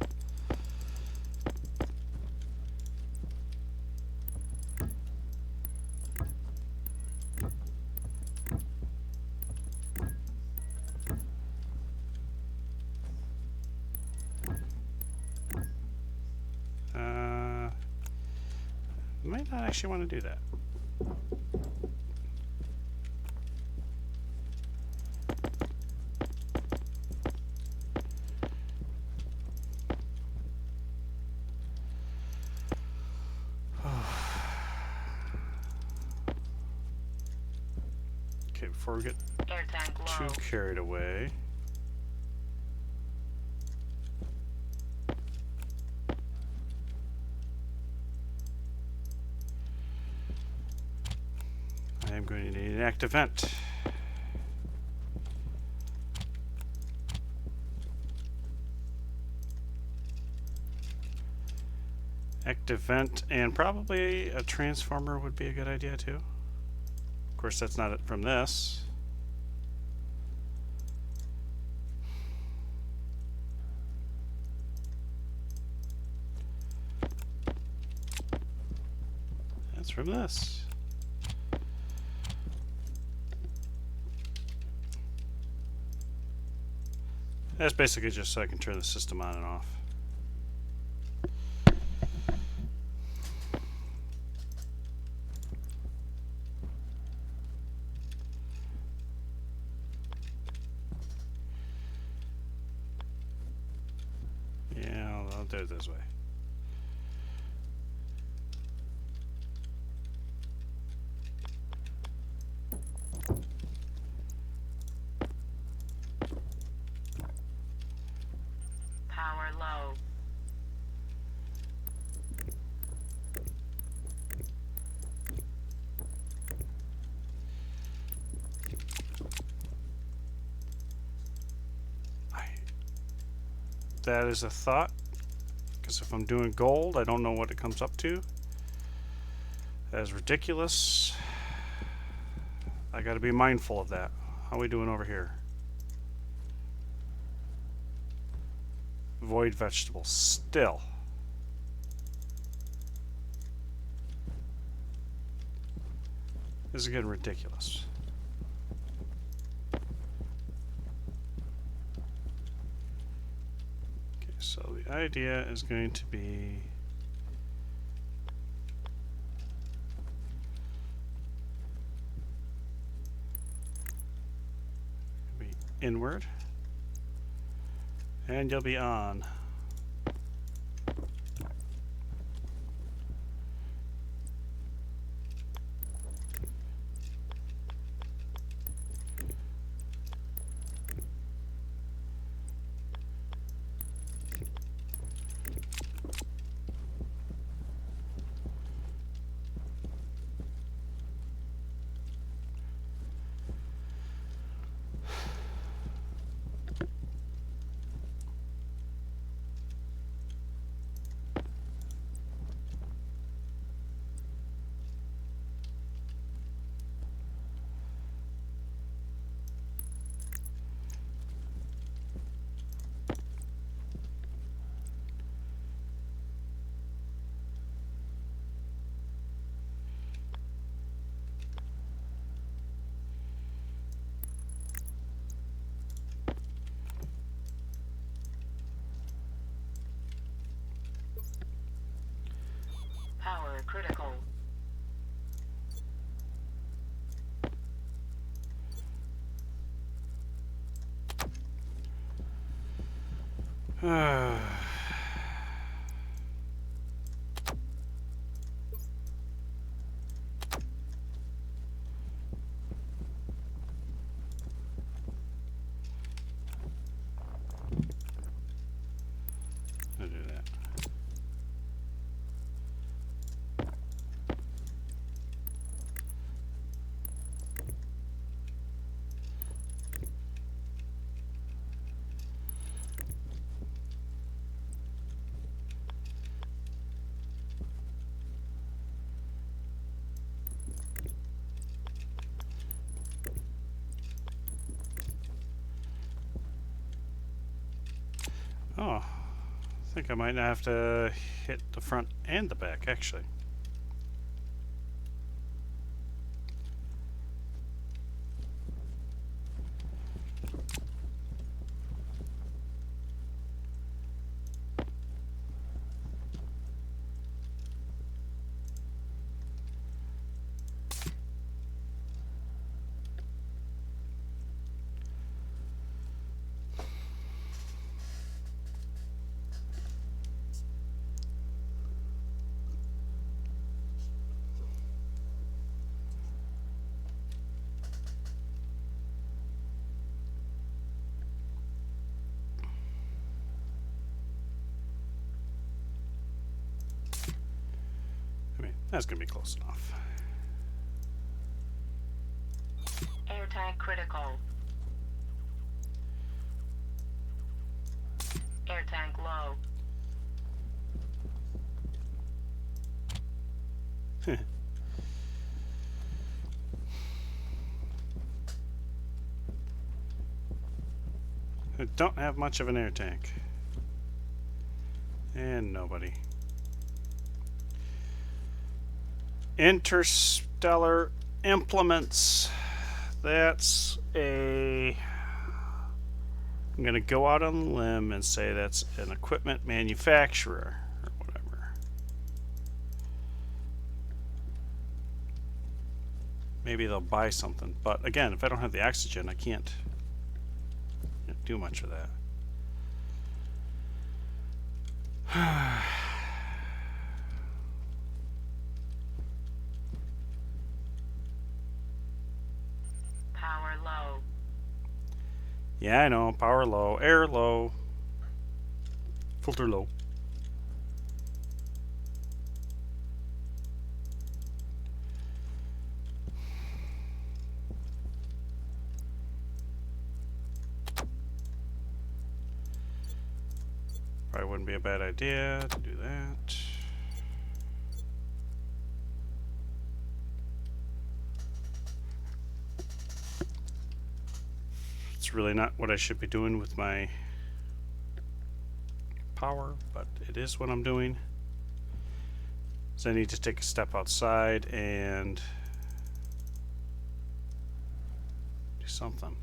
Might not actually want to do that. Okay, before we get Air tank too low. carried away. I am going to need an active vent. Active vent, and probably a transformer would be a good idea too. Of course, that's not it from this. That's from this. That's basically just so I can turn the system on and off. Yeah, I'll do it this way. Power low. That is a thought, because if I'm doing gold, I don't know what it comes up to. That is ridiculous. I got to be mindful of that. How are we doing over here? Void vegetables. Still. This is getting ridiculous. Okay, so the idea is going to be inward, and you'll be on. Power critical. I'll do that. Oh, I think I might have to hit the front and the back, actually. That's gonna be close enough. Air tank critical. Air tank low. I don't have much of an air tank. And nobody. Interstellar implements. That's a... I'm going to go out on a limb and say that's an equipment manufacturer or whatever. Maybe they'll buy something. But again, if I don't have the oxygen, I can't do much of that. Power low. Yeah, I know. Power low, air low, filter low. Probably wouldn't be a bad idea to do that. It's really not what I should be doing with my power, but it is what I'm doing. So I need to take a step outside and do something.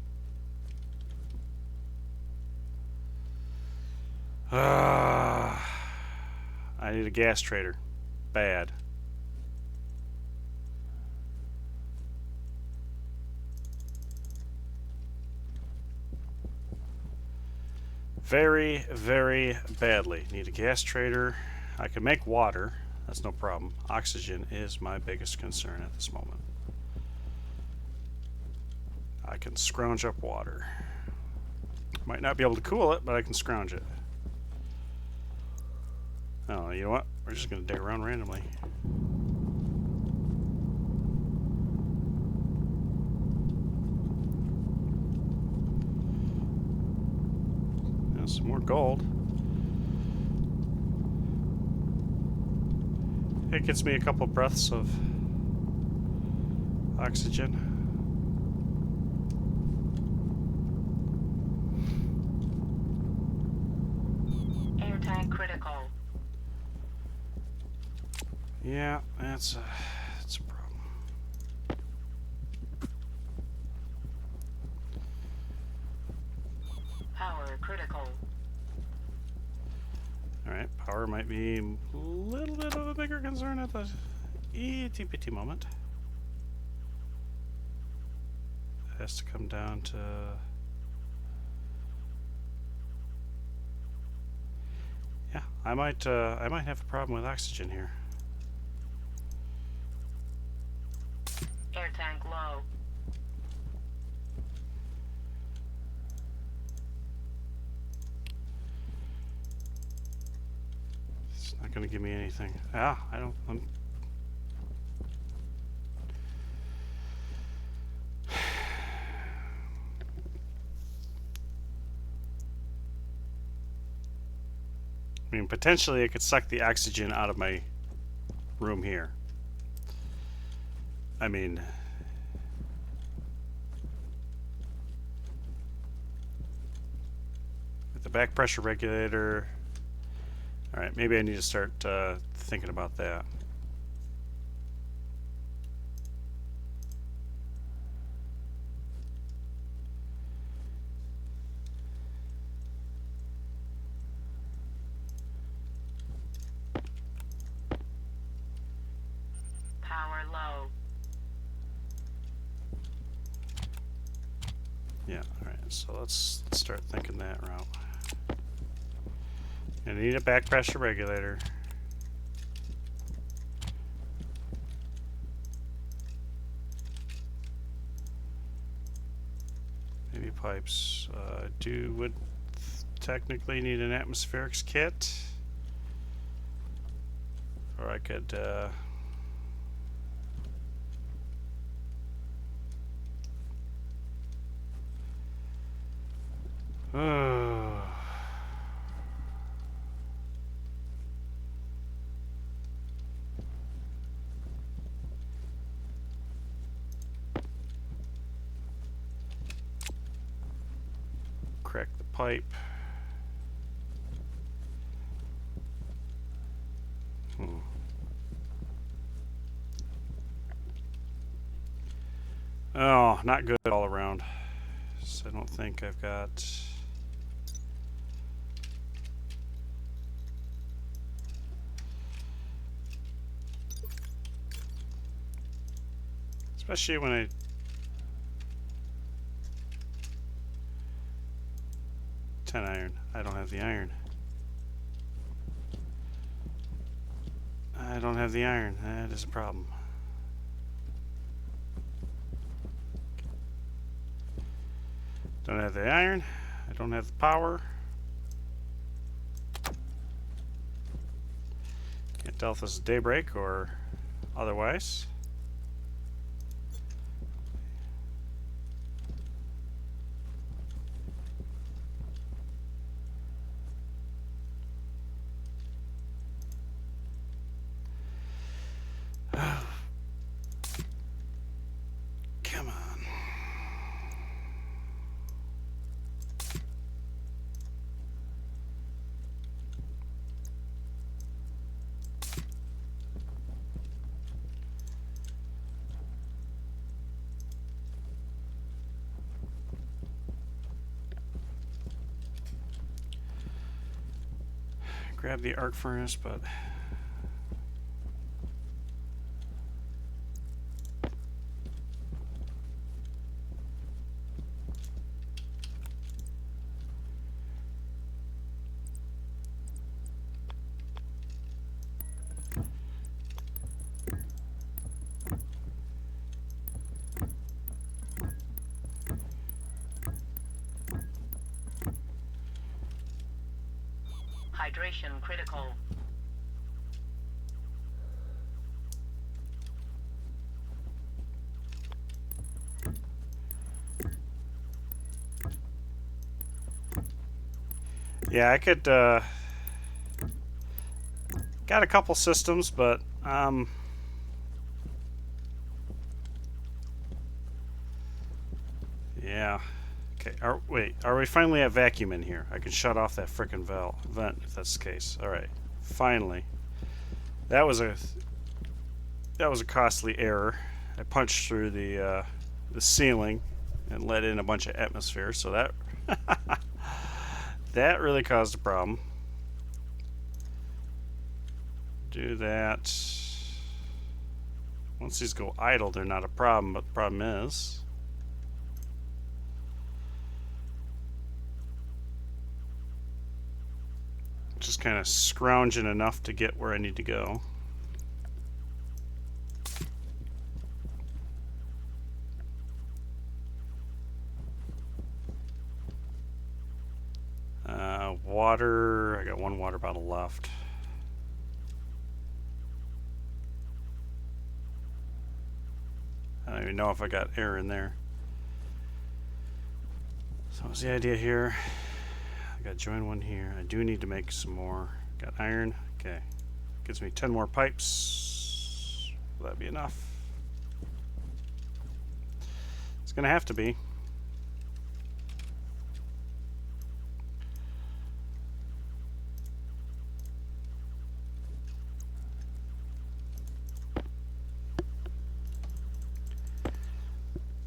I need a gas trader. Bad. Very, very badly. Need a gas trader. I can make water. That's no problem. Oxygen is my biggest concern at this moment. I can scrounge up water. Might not be able to cool it, but I can scrounge it. Oh, you know what? We're just going to dig around randomly. Now, some more gold. It gets me a couple breaths of oxygen. Air tank critical. Yeah, that's a problem. Power critical. Alright, power might be a little bit of a bigger concern at the itty bitty moment. It has to come down to... Yeah, I might have a problem with oxygen here. Air tank low. It's not going to give me anything. Ah, I don't... I mean, potentially it could suck the oxygen out of my room here. I mean... With the back pressure regulator... Alright, maybe I need to start thinking about that. Power low. Yeah, alright, so let's start thinking that route. I need a back pressure regulator. Maybe pipes. Would technically need an atmospherics kit. Or I could crack the pipe. Oh, not good all around. So I don't think I've got... Especially when I... Ten iron. I don't have the iron. I don't have the iron. That is a problem. Don't have the iron. I don't have the power. Can't tell if this is daybreak or otherwise. Come on. Grab the arc furnace, but Hydration critical. yeah, I could got a couple systems, but yeah. Okay, wait, are we finally at vacuum in here? I can shut off that frickin' vent if that's the case. Alright, finally. That was a costly error. I punched through the ceiling and let in a bunch of atmosphere, so that that really caused a problem. Do that. Once these go idle, they're not a problem, but the problem is just kind of scrounging enough to get where I need to go. Water, I got one water bottle left. I don't even know if I got air in there. So what's the idea here? I got to join one here. I do need to make some more. Got iron. Okay. Gives me 10 more pipes. Will that be enough? It's going to have to be.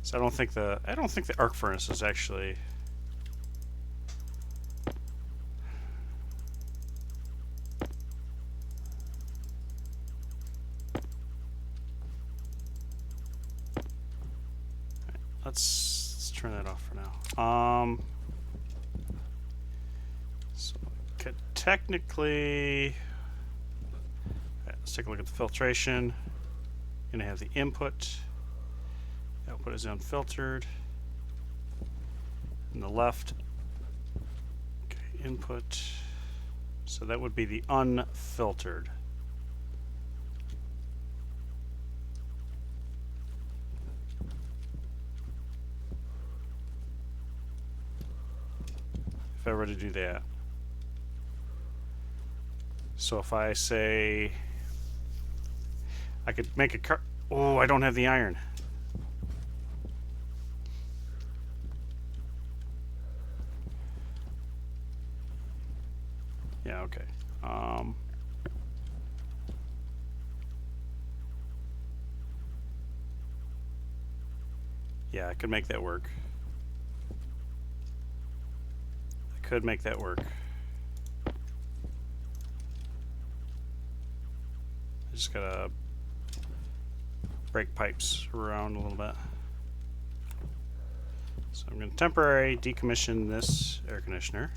So I don't think the arc furnace is actually let's turn that off for now. So could technically, let's take a look at the filtration. Gonna have the input. Output is unfiltered. And the left, okay, input. So that would be the unfiltered. If I were to do that. So if I say I could make a car. Oh, I don't have the iron. Yeah, okay. Yeah, I could make that work. I could make that work. I just gotta break pipes around a little bit. So I'm going to temporarily decommission this air conditioner.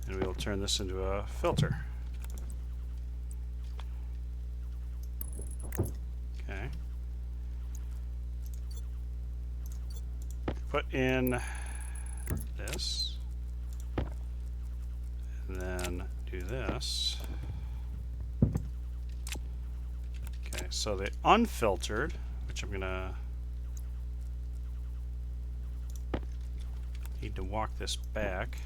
And we'll turn this into a filter. Okay. Put in this. And then do this. Okay, so the unfiltered, which I'm gonna need to walk this back.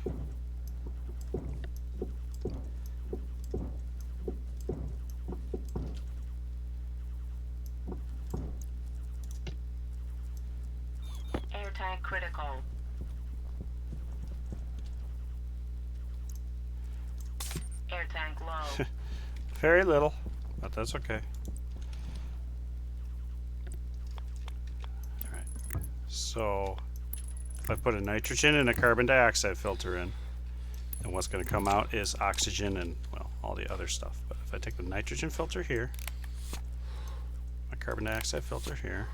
Air tank critical. Air tank low. Very little, but that's okay. Alright, so if I put a nitrogen and a carbon dioxide filter in, then what's going to come out is oxygen and, well, all the other stuff. But if I take the nitrogen filter here, my carbon dioxide filter here,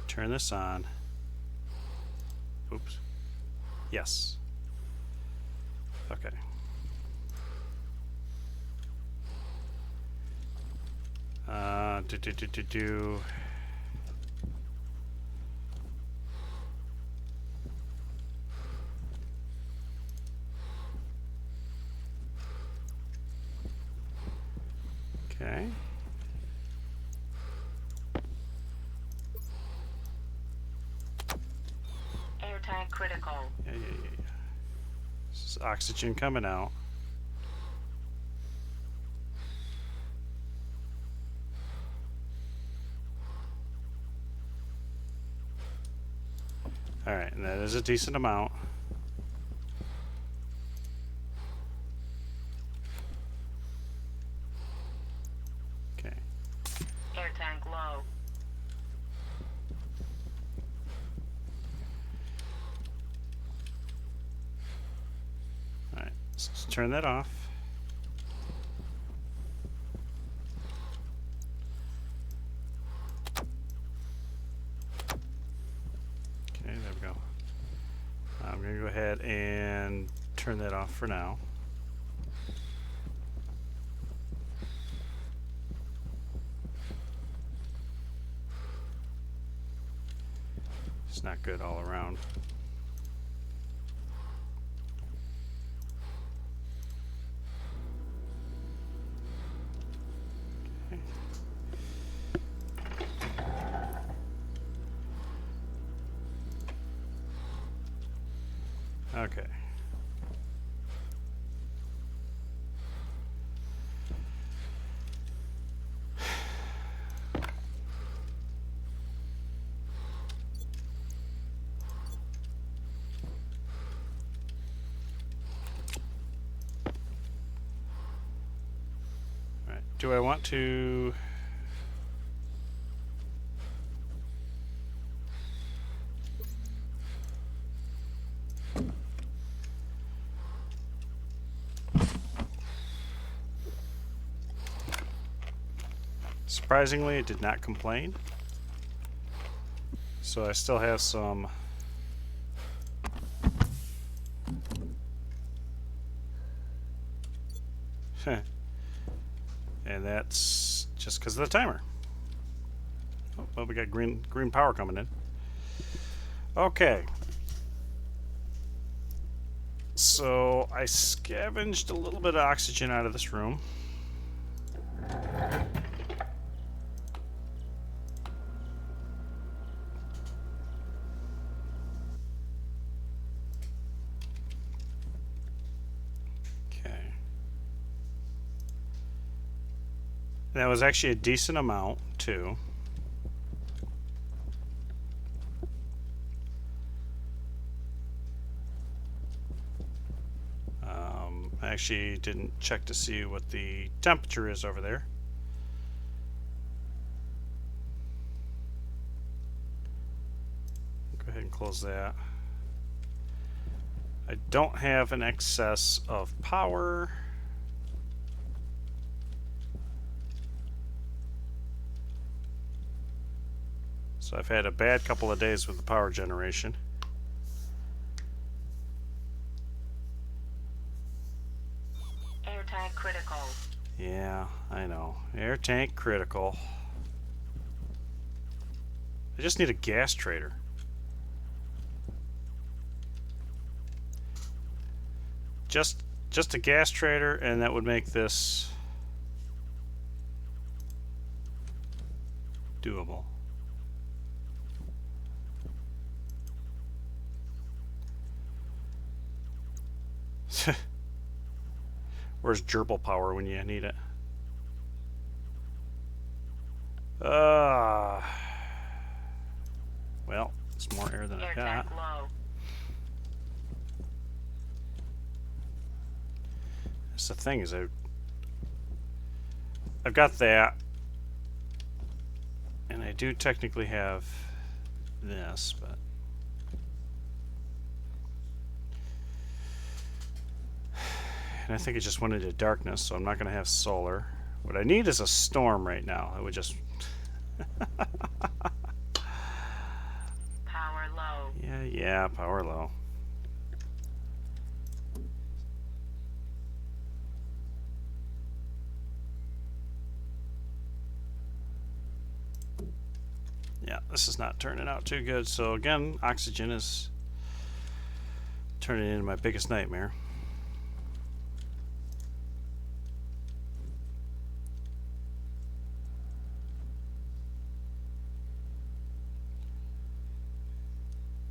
turn this on. Oops. Yes. Okay. Do. Okay. Air tank critical. Yeah. This is oxygen coming out. Alright, and that is a decent amount. Okay. Air tank low. Alright, so let's turn that off. Okay, there we go. I'm going to go ahead and turn that off for now. It's not good all around. Okay. Okay. All right. Do I want to... Surprisingly, it did not complain. So I still have some... and that's just because of the timer. Oh, well, we got green power coming in. Okay. So I scavenged a little bit of oxygen out of this room. Okay. That was actually a decent amount, too. I actually didn't check to see what the temperature is over there. Go ahead and close that. I don't have an excess of power. So I've had a bad couple of days with the power generation. Air tank critical. Yeah, I know. Air tank critical. I just need a gas trader. Just a gas trader, and that would make this doable. Where's gerbil power when you need it? Well, it's more air than I Air got. tank low. That's the thing is I've got that, and I do technically have this, but and I think it just went into darkness, so I'm not going to have solar. What I need is a storm right now. It would just Power low. yeah, power low. Yeah, this is not turning out too good. So again, oxygen is turning into my biggest nightmare.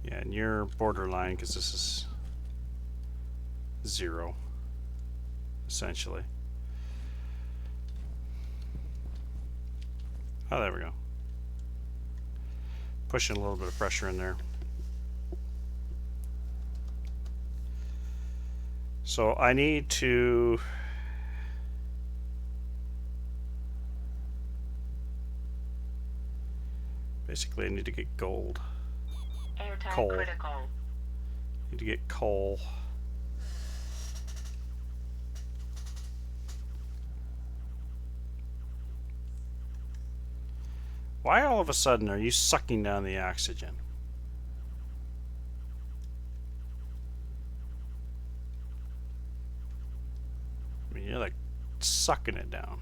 Yeah, and you're borderline because this is 0, essentially. Oh, there we go. Pushing a little bit of pressure in there. So I need to basically I need to get gold. Air tank Coal. critical. Need to get coal. Why all of a sudden are you sucking down the oxygen? I mean, you're like sucking it down.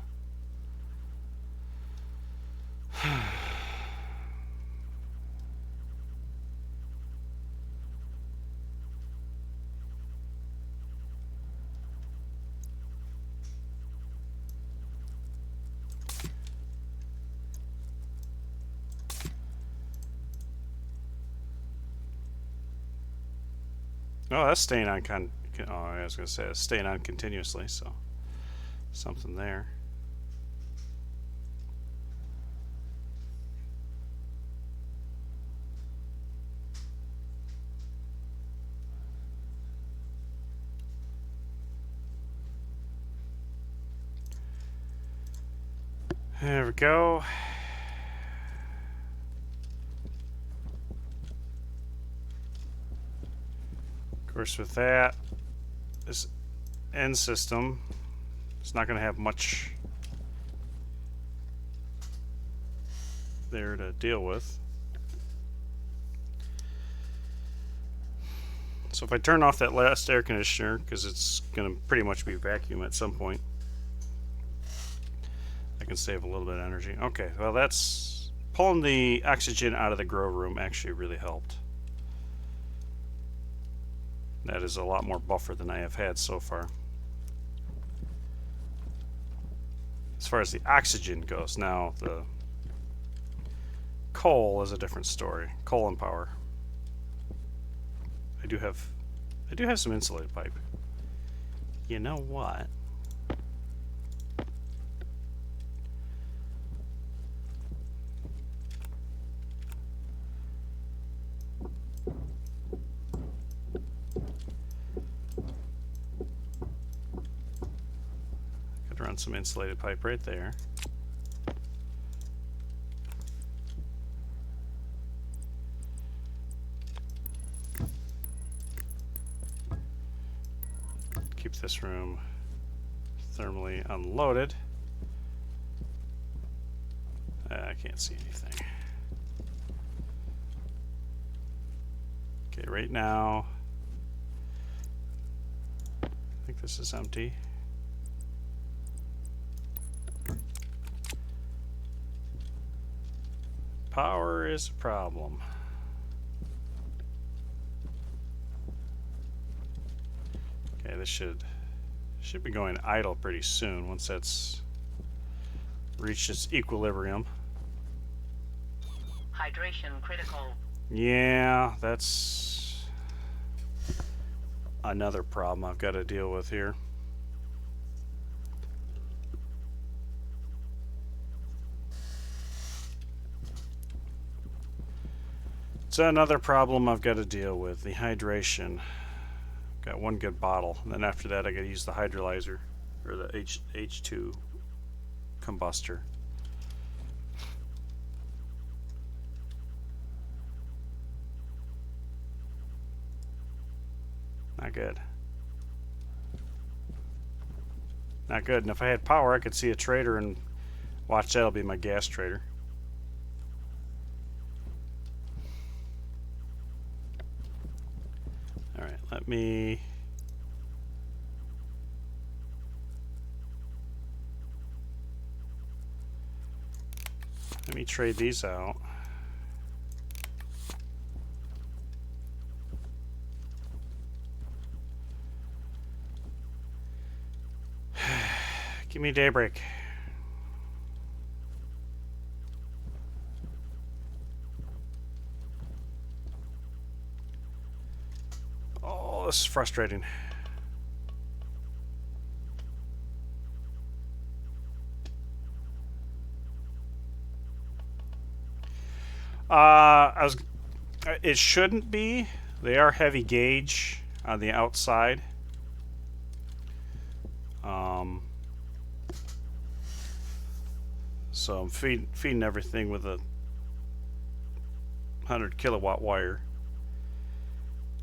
Oh, that's staying on oh, I was going to say it's staying on continuously, so something there. There we go. Of course, with that, this end system, it's not going to have much there to deal with. So if I turn off that last air conditioner, because it's going to pretty much be vacuum at some point, I can save a little bit of energy. Okay, well that's pulling the oxygen out of the grow room actually really helped. That is a lot more buffer than I have had so far. As far as the oxygen goes, now the coal is a different story. Coal and power. I do have some insulated pipe. You know what? run some insulated pipe right there. Keep this room thermally unloaded. I can't see anything. Okay, right now, I think this is empty. Power is a problem. Okay, this should be going idle pretty soon once that's reached its equilibrium. Hydration critical. Yeah, that's another problem I've got to deal with here. It's another problem I've got to deal with, the hydration. Got one good bottle, and then after that I got to use the hydrolyzer, or the H2 combustor. Not good. Not good. And if I had power, I could see a trader and watch that'll be my gas trader. Alright, let me trade these out. Give me daybreak. Oh, this is frustrating. It shouldn't be. They are heavy gauge on the outside. So I'm feeding everything with a 100 kilowatt wire.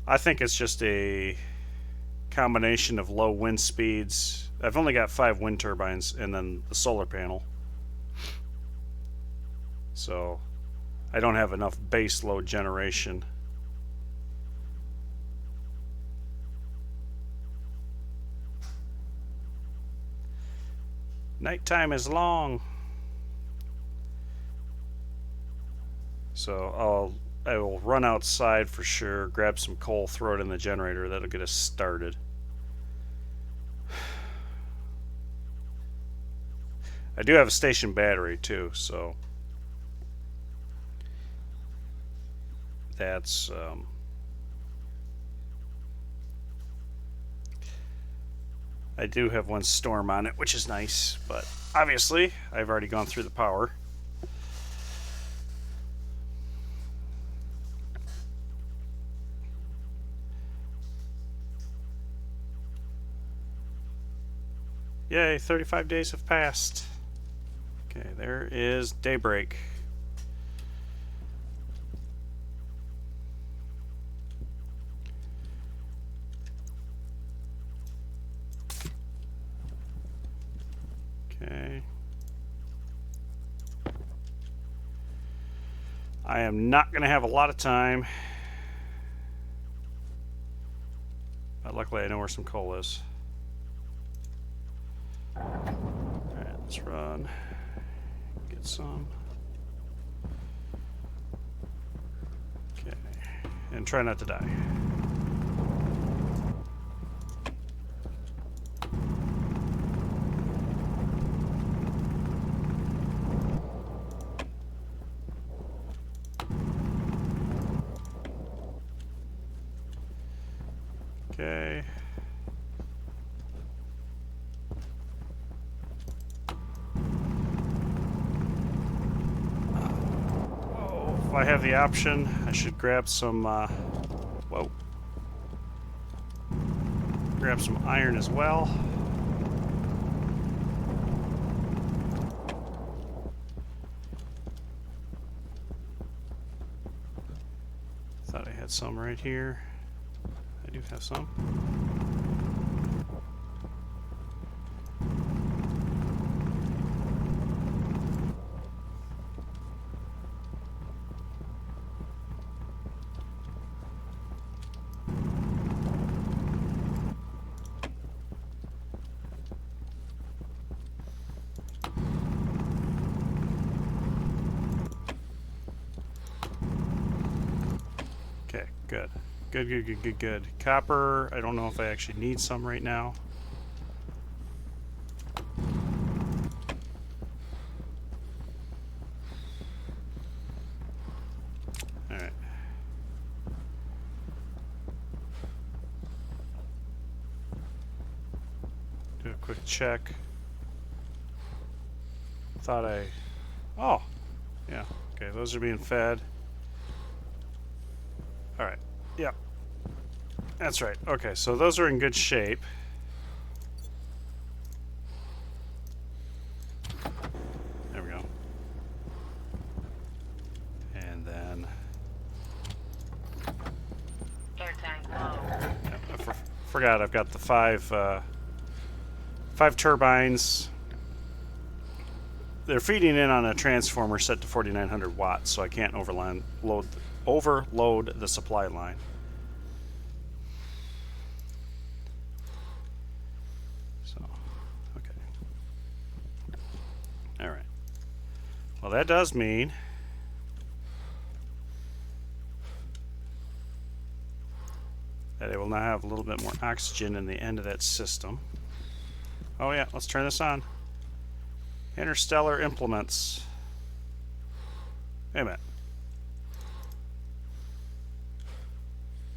I think it's just a combination of low wind speeds. I've only got 5 wind turbines and then the solar panel. So I don't have enough base load generation. Nighttime is long. So I will run outside for sure, grab some coal, throw it in the generator. That'll get us started. I do have a station battery too, so that's I do have one storm on it, which is nice, but obviously I've already gone through the power. Yay, 35 days have passed. Okay, there is daybreak. Okay. I am not going to have a lot of time. But luckily I know where some coal is. Alright, let's run. Get some. Okay. And try not to die. Okay. If I have the option, I should grab some, whoa. Grab some iron as well. had some right here. I do have some. Okay, good. Good. Copper, I don't know if I actually need some right now. Alright. Do a quick check. Thought I... Oh! Yeah, okay, those are being fed. Alright, yeah. That's right. Okay, so those are in good shape. There we go. And then... Air tank low. Yeah, I forgot I've got the five turbines. They're feeding in on a transformer set to 4,900 watts, so I can't overload the supply line. So, okay. All right. Well, that does mean that it will now have a little bit more oxygen in the end of that system. Oh yeah, let's turn this on. Interstellar implements. Wait a minute.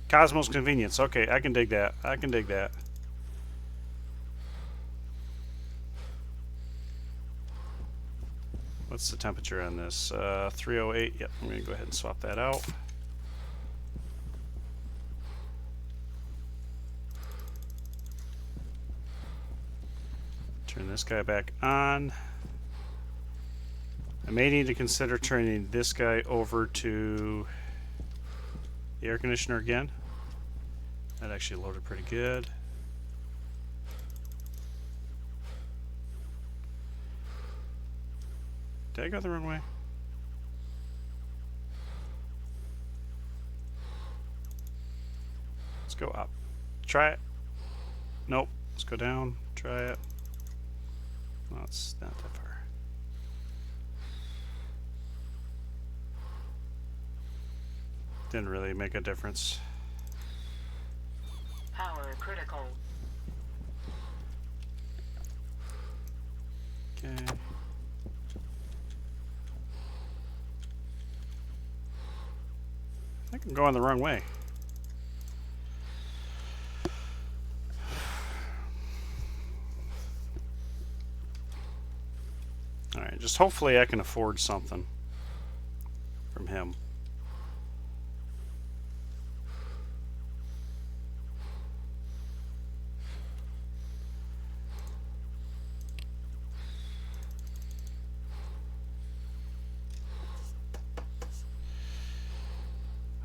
Cosmos convenience. Okay, I can dig that. I can dig that. What's the temperature on this? 308. Yep, I'm going to go ahead and swap that out. Turn this guy back on. I may need to consider turning this guy over to the air conditioner again. That actually loaded pretty good. Did I go the wrong way? Let's go up. Try it. Nope. Let's go down. Try it. No, it's not that far. Didn't really make a difference. Power critical. Okay. I think I'm going the wrong way. Alright, just hopefully I can afford something from him.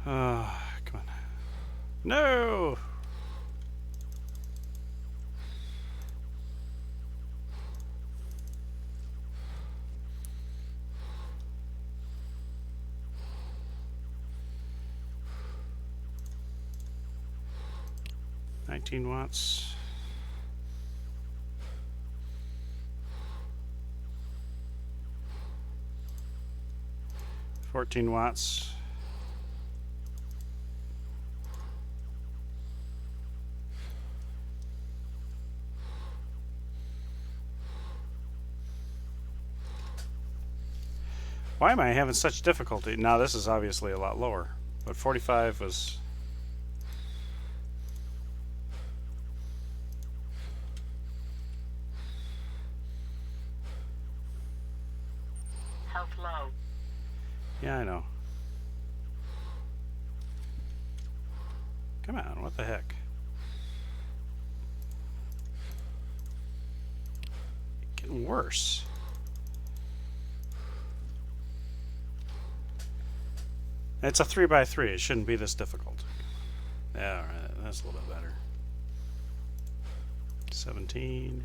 Come on. No! $19 watts. $14 watts. Why am I having such difficulty? Now this is obviously a lot lower, but 45 was... Health low. Yeah, I know. Come on, what the heck? Getting worse. It's a 3x3. It shouldn't be this difficult. Yeah, alright, that's a little bit better. 17.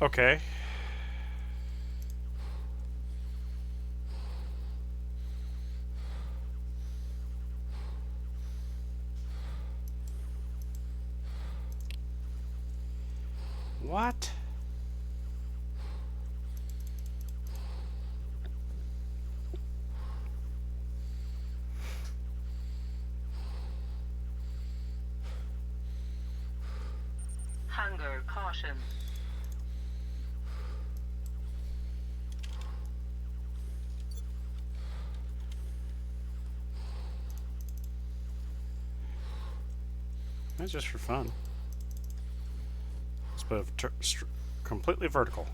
Okay. What? Hunger caution. That's just for fun. Let's put it completely vertical.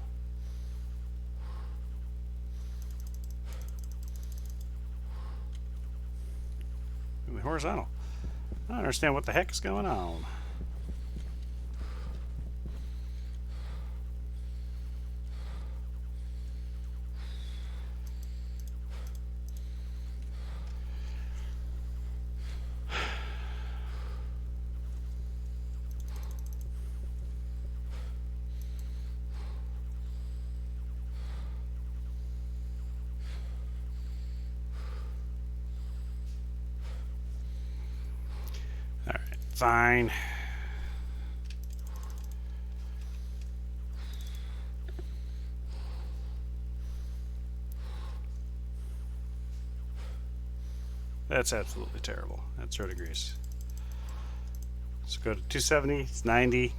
Ooh, horizontal. I don't understand what the heck is going on. Alright, fine. That's absolutely terrible. That's 0 degrees. Let's go to 270. It's 90.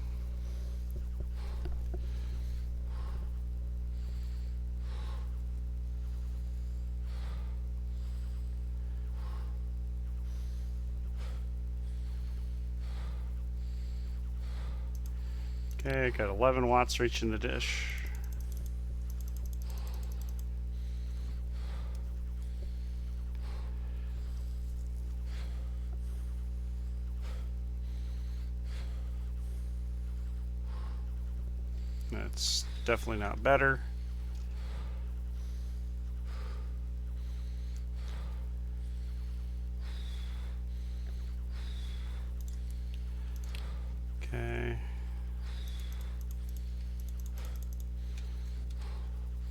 Okay, got 11 watts reaching the dish. That's definitely not better. Okay.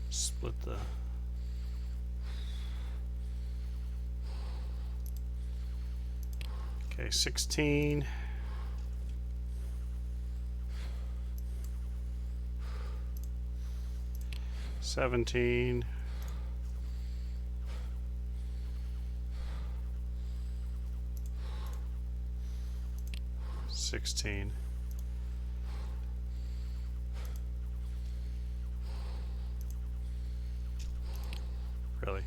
Split the... Okay, 16. $17. $16. Really?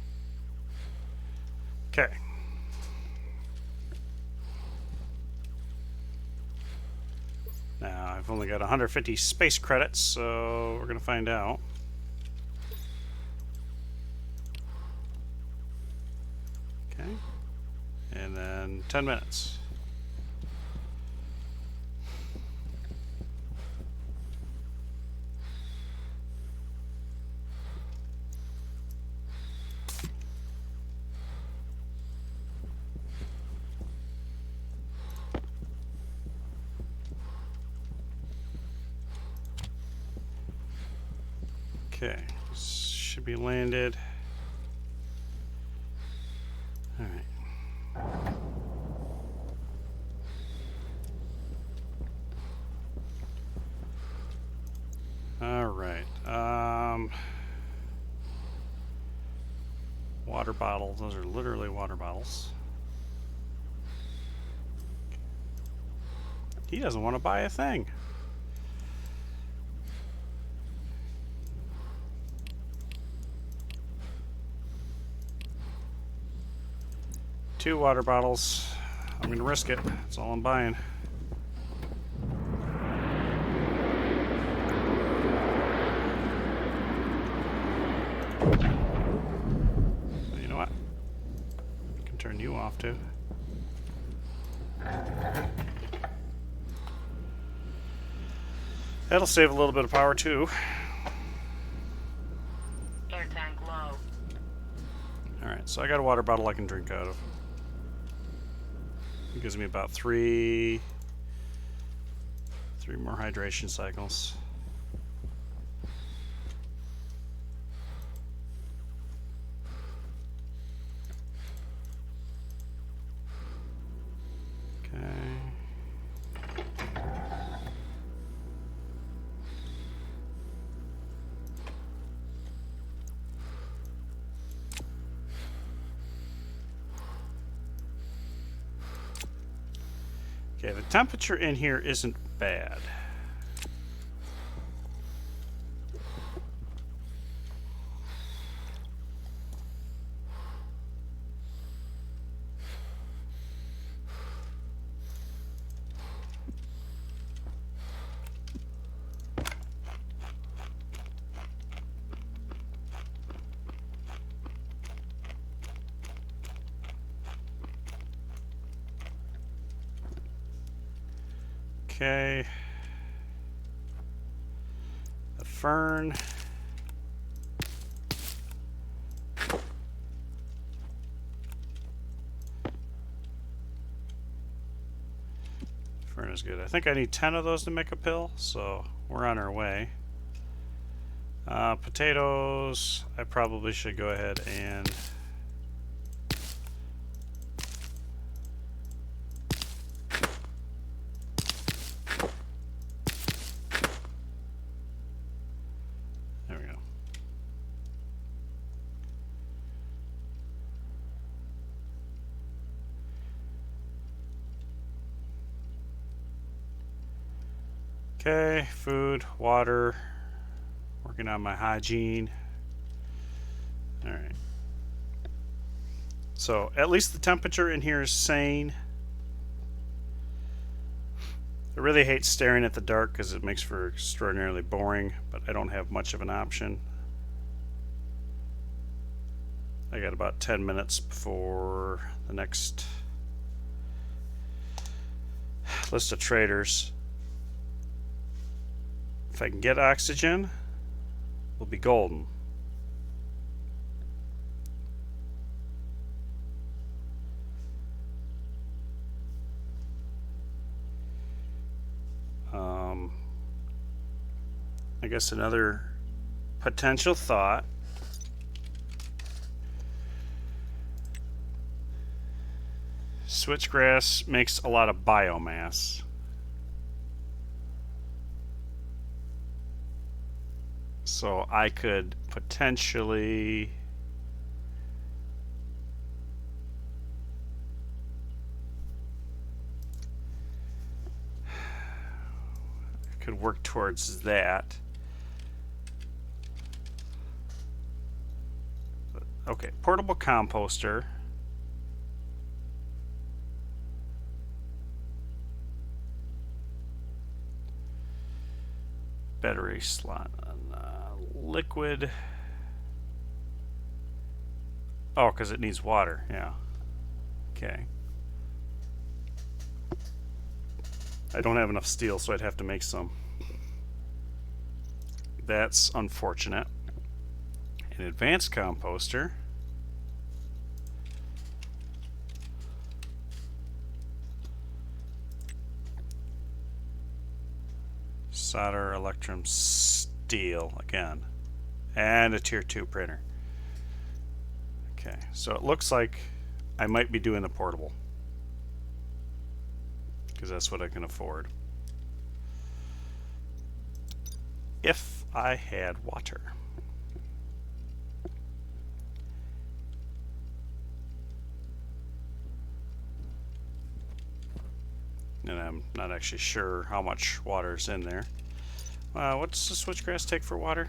Okay. Now, I've only got 150 space credits, so we're going to find out. Okay. And then 10 minutes. Okay, should be landed. All right. All right. Water bottles. Those are literally water bottles. He doesn't want to buy a thing. Two water bottles. I'm gonna risk it. That's all I'm buying. You know what? I can turn you off too. That'll save a little bit of power too. Air tank low. Alright, so I got a water bottle I can drink out of. It gives me about three more hydration cycles. Okay, the temperature in here isn't bad. Okay. The fern. Fern is good. I think I need 10 of those to make a pill, so we're on our way. Potatoes, I probably should go ahead and there we go. Okay, food, water, working on my hygiene. All right. So at least the temperature in here is sane. I really hate staring at the dark because it makes for extraordinarily boring, but I don't have much of an option. I got about 10 minutes before the next list of traders. If I can get oxygen, we'll be golden. I guess another potential thought. Switchgrass makes a lot of biomass. So I could potentially work towards that. Okay, portable composter. Battery slot on liquid. Oh, because it needs water. Yeah. Okay. I don't have enough steel, so I'd have to make some. That's unfortunate. An advanced composter. Solder, electrum, steel again. And a tier 2 printer. Okay, so it looks like I might be doing the portable, because that's what I can afford. If I had water. And I'm not actually sure how much water's in there. What's the switchgrass take for water?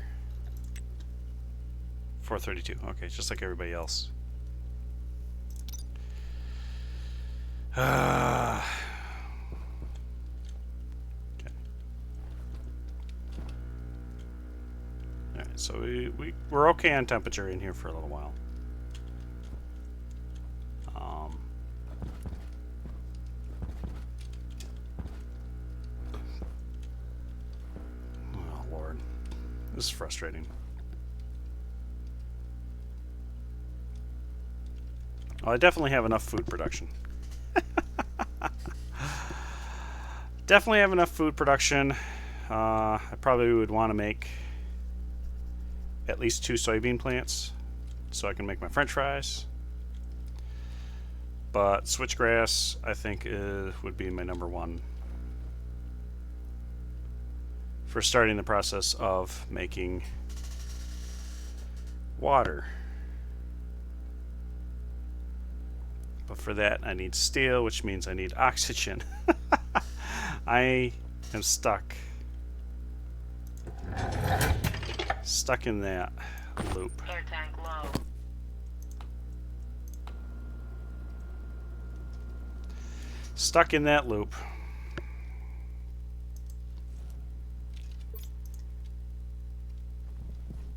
432. Okay, just like everybody else. Okay. Alright, so we're okay on temperature in here for a little while. This is frustrating. Well, I definitely have enough food production. Definitely have enough food production. I probably would want to make at least 2 soybean plants so I can make my french fries. But switchgrass, I think, would be my number one for starting the process of making water. But for that, I need steel, which means I need oxygen. I am stuck in that loop. Air tank low. Stuck in that loop.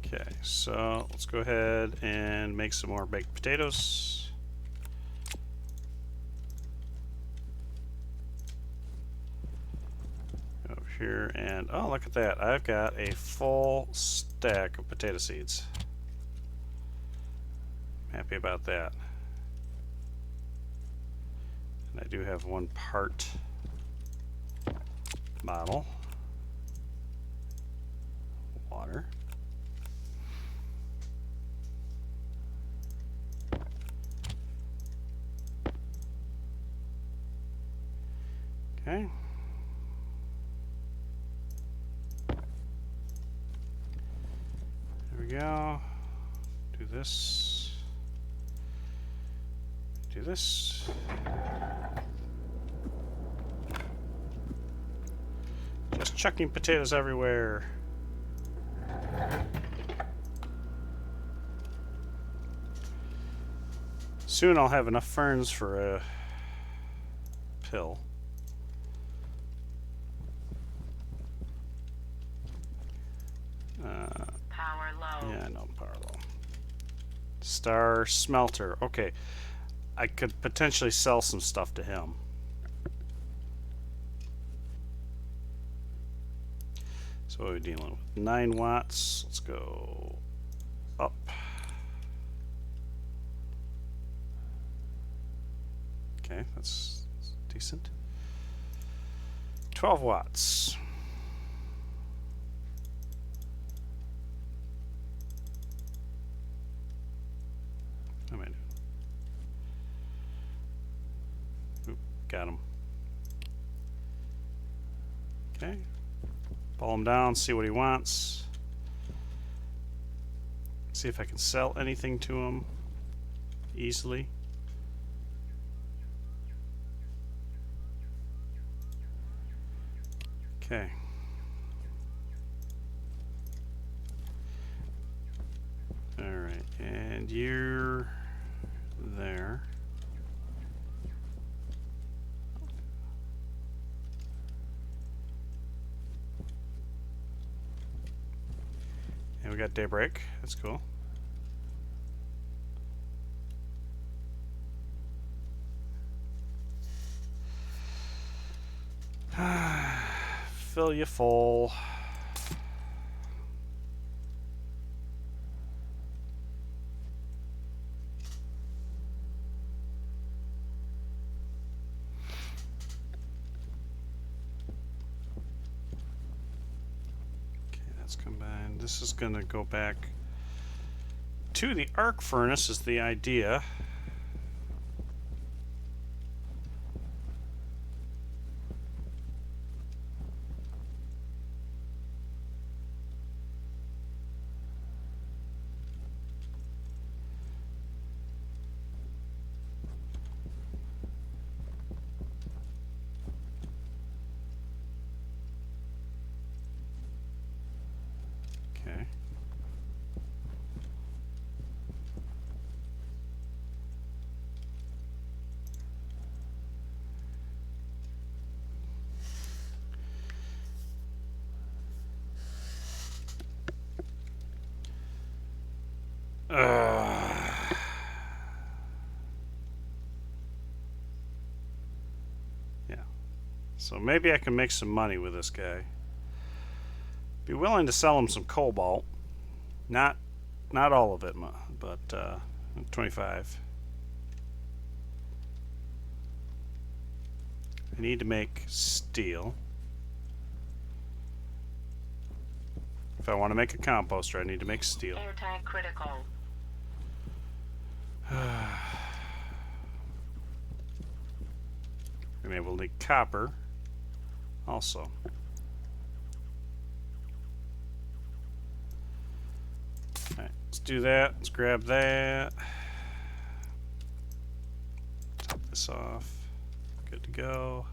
Okay, so let's go ahead and make some more baked potatoes. Over here, and oh, look at that. I've got a full stack of potato seeds. I'm happy about that. And I do have 1 part bottle. Water. Okay. There we go. Do this. Do this. Just chucking potatoes everywhere. Soon I'll have enough ferns for a pill. Power low. Yeah, no, power low. Star smelter. Okay. I could potentially sell some stuff to him. So what are we dealing with? 9 watts. Let's go up. Okay, that's decent. 12 watts. What am I doing? Oop, got him. Okay. Pull him down, see what he wants. See if I can sell anything to him easily. Okay. Alright, and you're there. And we got daybreak. That's cool. Fill you full. Okay, that's combined. This is going to go back to the arc furnace is the idea. Okay. Yeah. So maybe I can make some money with this guy. Be willing to sell him some cobalt. Not all of it, but 25. I need to make steel. If I want to make a composter, I need to make steel. Air tank critical. And we'll need copper also. Alright, let's do that. Let's grab that. Top this off. Good to go.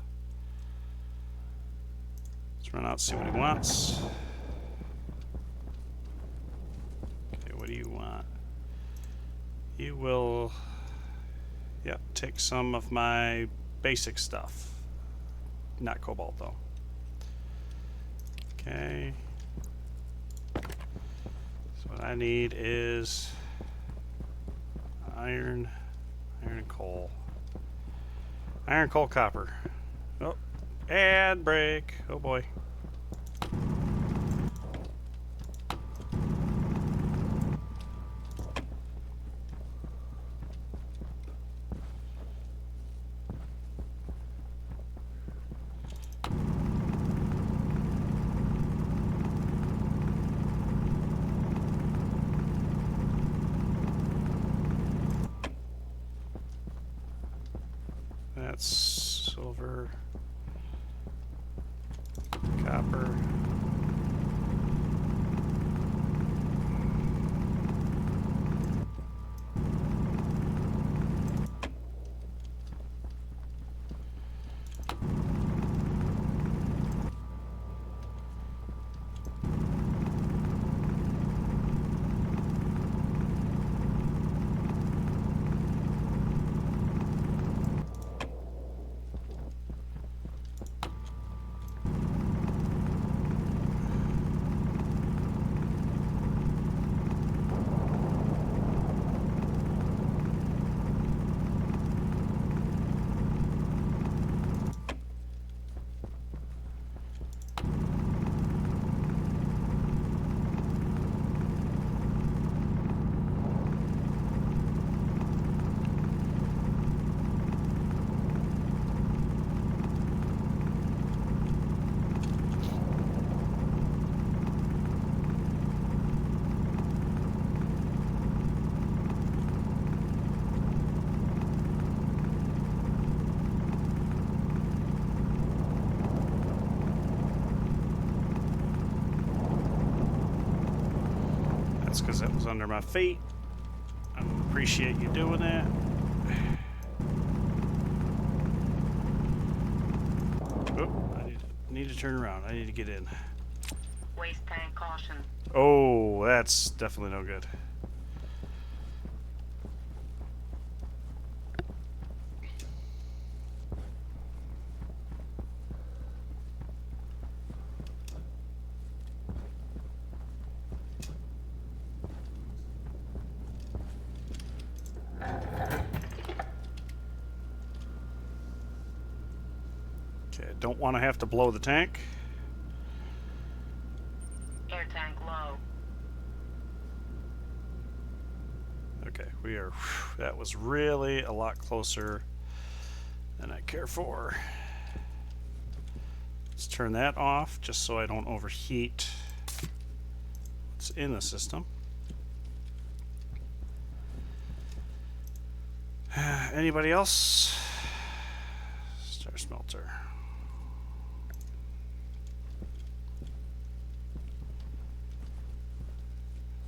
Let's run out and see what he wants. Okay, what do you want? You will, yep, take some of my basic stuff. Not cobalt though. Okay. So what I need is iron and coal. Iron, coal, copper. Oh, and break. Oh boy. That's silver, copper. That's because that was under my feet. I appreciate you doing that. Oh, I need to turn around. I need to get in. Waste tank caution. Oh, that's definitely no good. Okay, don't want to have to blow the tank. Air tank low. Okay, we are. That was really a lot closer than I care for. Let's turn that off just so I don't overheat what's in the system. Anybody else? Star smelter.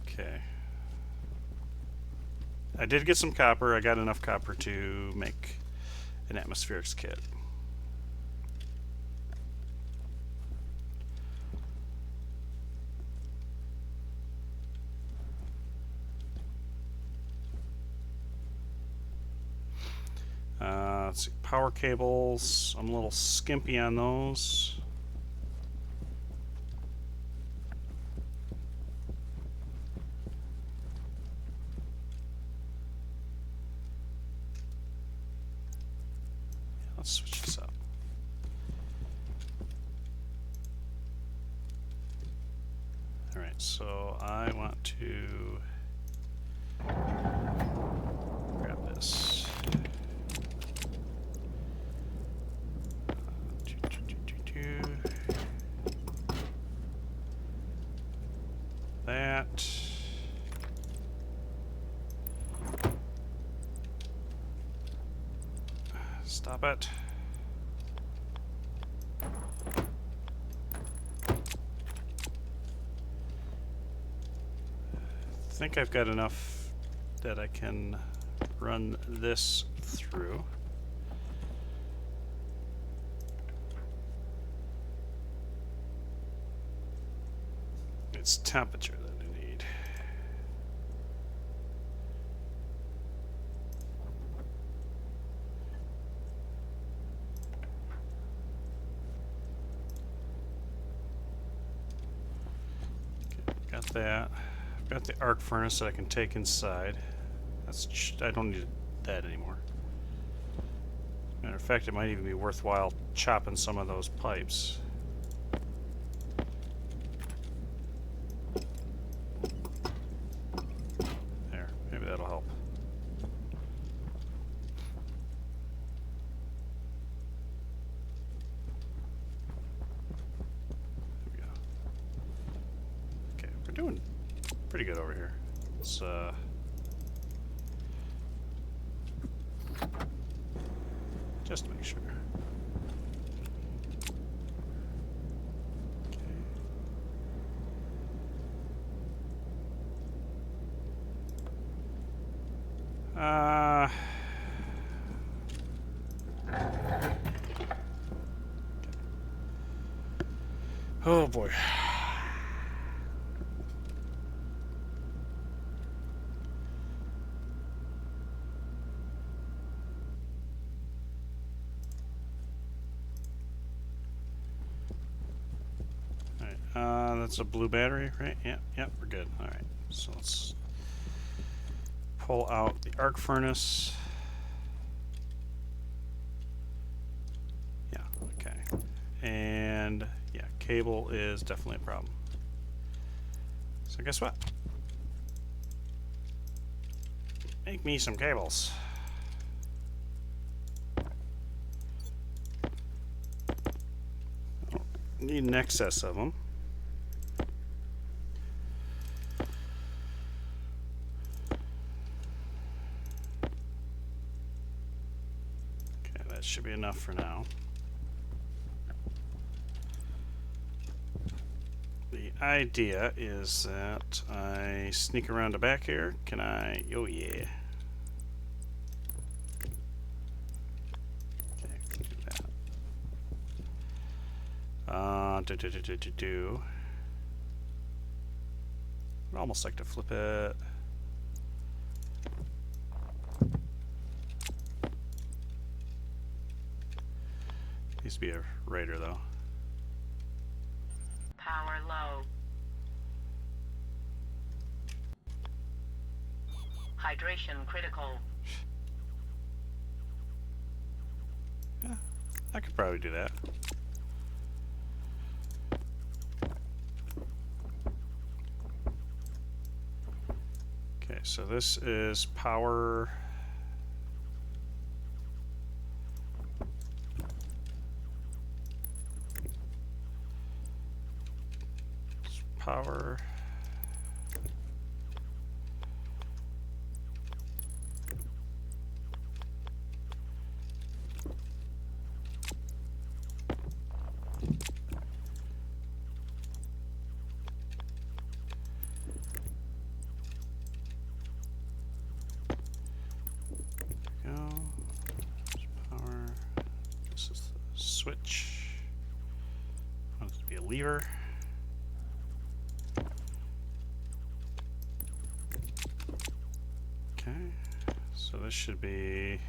Okay. I did get some copper. I got enough copper to make an atmospherics kit. Let's see, power cables. I'm a little skimpy on those. Let's switch this up. so I want to grab this. That. Stop it. I think I've got enough that I can run this through. It's temperature that I need. Okay, got that. I've got the arc furnace that I can take inside. I don't need that anymore. Matter of fact, it might even be worthwhile chopping some of those pipes. There, maybe that'll help. There we go. Okay, we're doing pretty good over here. Let's just to make sure. Okay. Oh boy. That's a blue battery, right? Yep, we're good. All right, so let's pull out the arc furnace. Yeah, okay. And yeah, cable is definitely a problem. So guess what? Make me some cables. I don't need an excess of them. Should be enough for now. The idea is that I sneak around the back here. Can I? Oh yeah. Okay, I can do that. I'd almost like to flip it. Needs to be a raider though. Power low. Hydration critical. Yeah, I could probably do that. Okay, so this is power. Power. There we go. There's power. This is the switch. I want it to be a lever. So this should be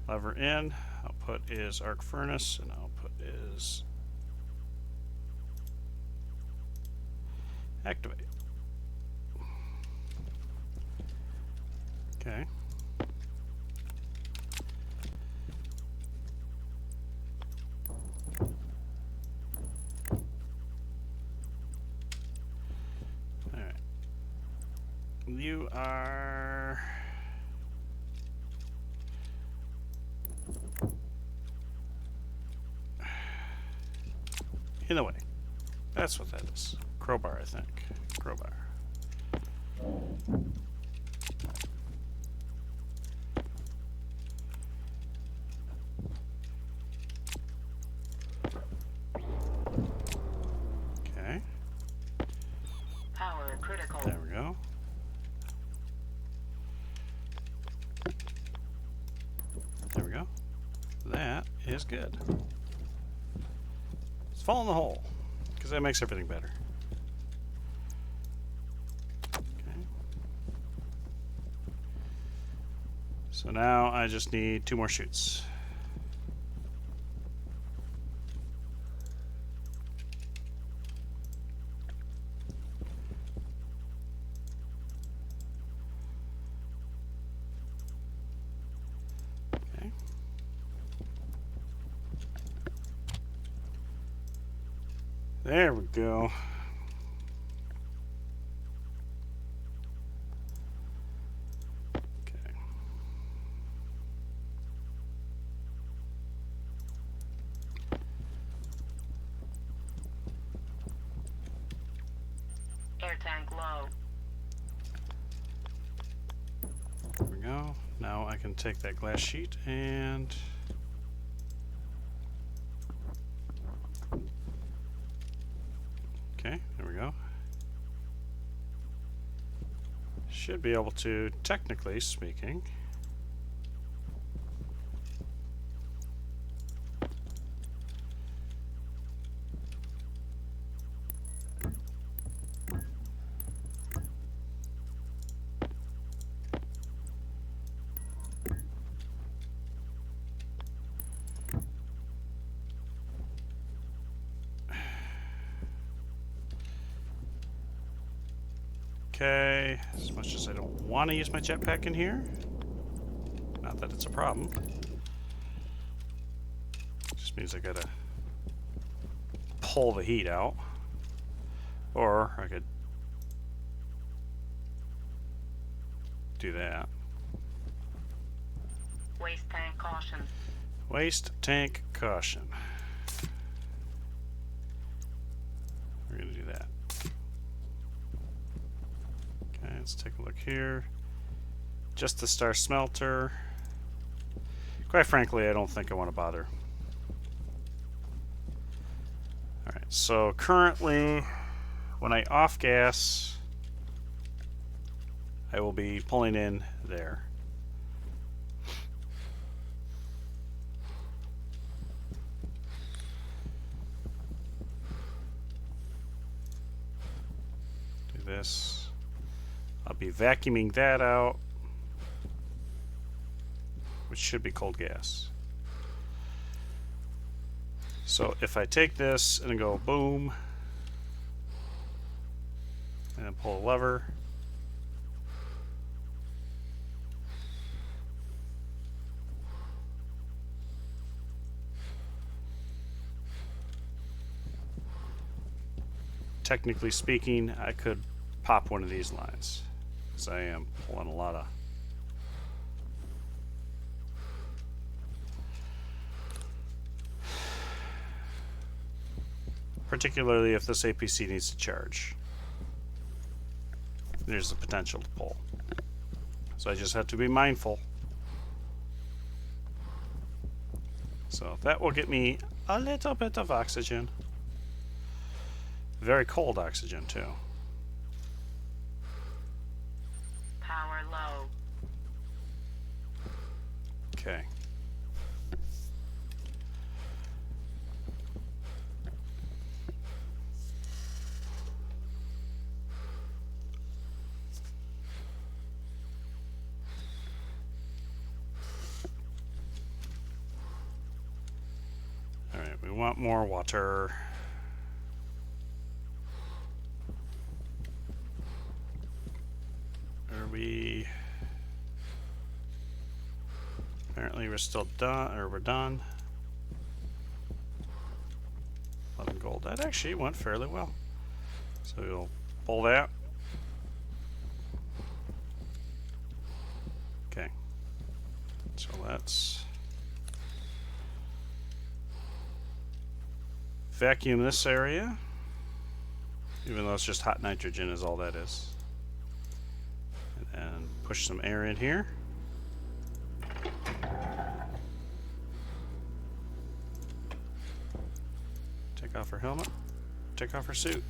lever in, output is arc furnace, and output is activate. Okay. You are... in the way. That's what that is. Crowbar, I think. Crowbar. Okay. Power critical. There we go. There we go. That is good. Let's fall in the hole, because that makes everything better. Okay. So now I just need 2 more chutes. Okay. There we go. Okay. Air tank low. There we go. Now I can take that glass sheet and... okay, there we go. Should be able to, technically speaking... Okay, as much as I don't want to use my jetpack in here. Not that it's a problem. Just means I gotta pull the heat out. Or I could do that. Waste tank caution. Waste tank caution. We're gonna do that. Okay, let's take a look here. Just the star smelter. Quite frankly, I don't think I want to bother. Alright, so currently, when I off gas, I will be pulling in there. Do this. I'll be vacuuming that out, which should be cold gas. So if I take this and go boom, and then pull a lever, technically speaking, I could pop one of these lines, because I am pulling a lot of... particularly if this APC needs to charge. There's the potential to pull. So I just have to be mindful. So that will get me a little bit of oxygen. Very cold oxygen too. Power low. Okay. All right, we want more water. Are we... apparently we're still done, or we're done. 11 gold. That actually went fairly well. So we'll pull that. Okay. So let's vacuum this area, even though it's just hot nitrogen is all that is. And push some air in here. Take off her helmet. Take off her suit.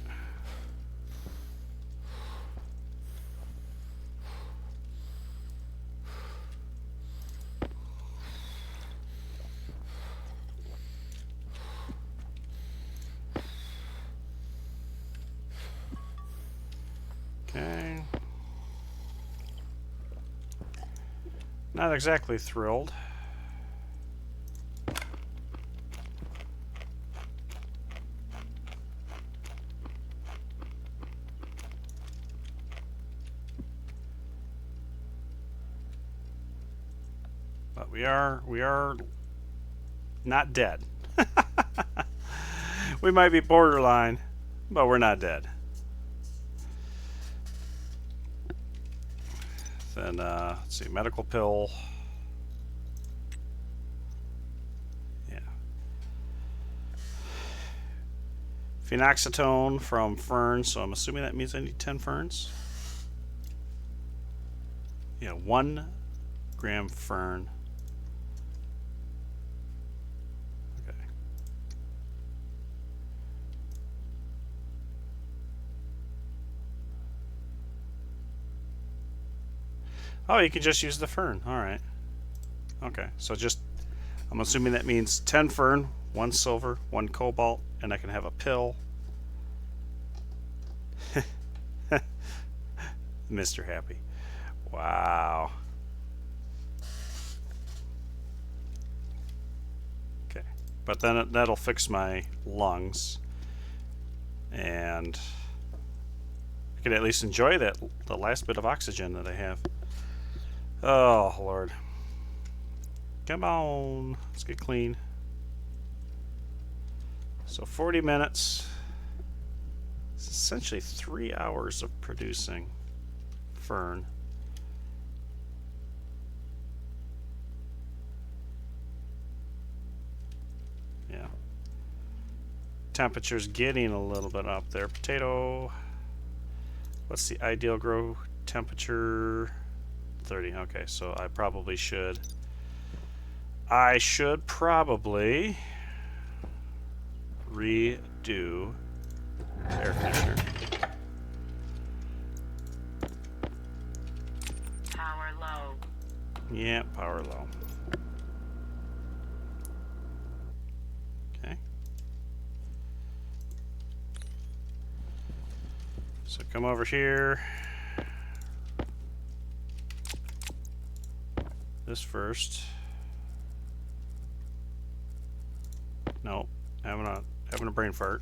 Okay. Not exactly thrilled. But we are not dead. We might be borderline, but we're not dead. Then let's see, medical pill. Yeah. Phenoxytone from fern, so I'm assuming that means I need 10 ferns. Yeah, 1 gram fern. Okay. Oh, you can just use the fern. All right. Okay, so just, I'm assuming that means 10 fern, 1 silver, 1 cobalt, and I can have a pill. Mr. Happy. Wow. Okay, but then that'll fix my lungs, and I can at least enjoy the last bit of oxygen that I have. Oh, Lord. Come on. Let's get clean. So 40 minutes. It's essentially 3 hours of producing fern. Yeah. Temperature's getting a little bit up there. Potato. What's the ideal grow temperature? 30. Okay, so I should probably redo the air conditioner. Power low. Yeah, power low. Okay. So come over here. This first. Nope. Having a brain fart.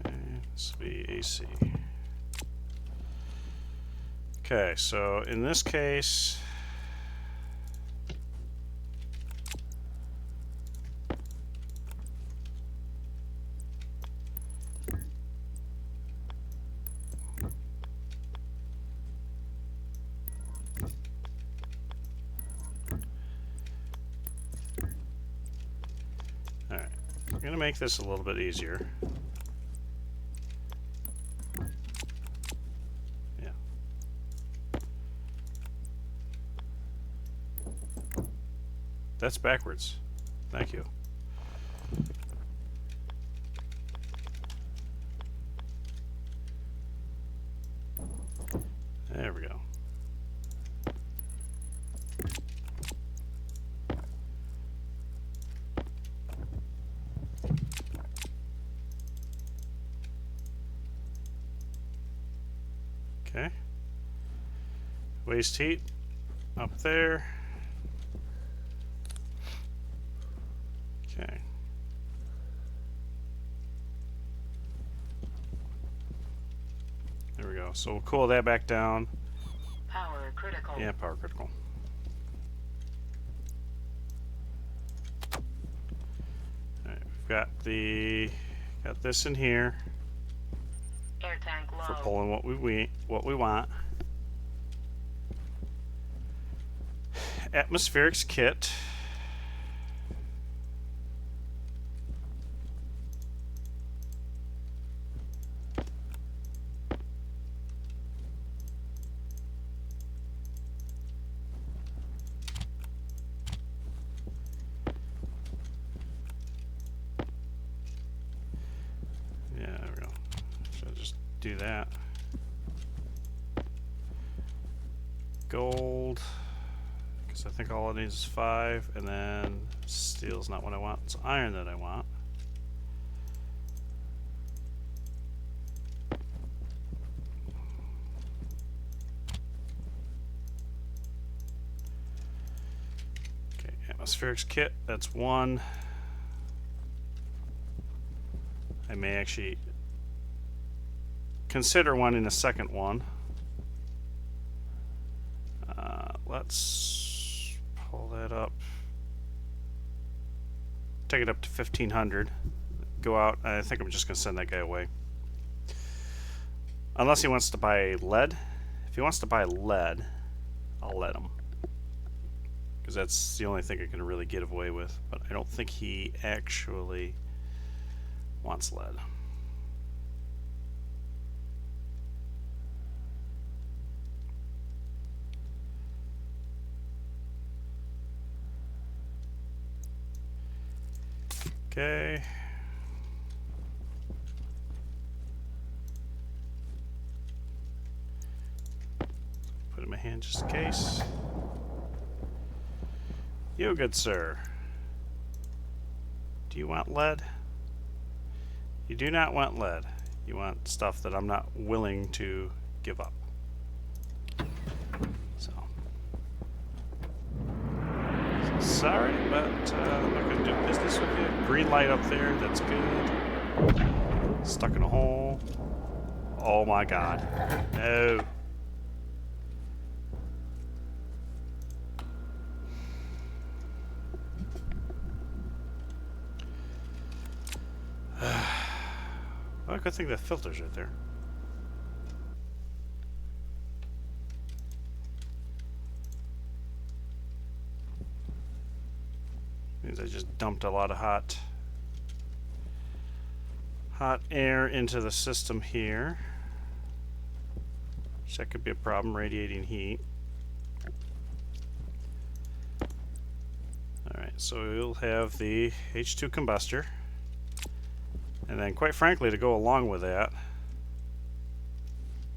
Okay, this will be AC. Okay, so in this case, alright, I'm going to make this a little bit easier. Yeah. That's backwards. Thank you. There we go. Okay. Waste heat up there. Okay. There we go. So we'll cool that back down. Power critical. Yeah, power critical. got this in here Air tank low. for pulling what we want. Atmospherics kit. Yeah, there we go. So just do that. Gold. I think all it needs is 5, and then steel's not what I want. It's iron that I want. Okay, atmospherics kit, that's 1. I may actually consider wanting a second one. Let's pull that up. Take it up to 1500. Go out. I think I'm just going to send that guy away. Unless he wants to buy lead. If he wants to buy lead, I'll let him. Because that's the only thing I can really get away with. But I don't think he actually wants lead. Okay. Put it in my hand just in case. You, good sir. Do you want lead? You do not want lead. You want stuff that I'm not willing to give up. Sorry, but I'm not going to do business with you. Green light up there, that's good. Stuck in a hole. Oh my god. No. Well, good thing that filter's right there. Means I just dumped a lot of hot air into the system here. So that could be a problem, radiating heat. Alright, so we'll have the H2 combustor. And then, quite frankly, to go along with that,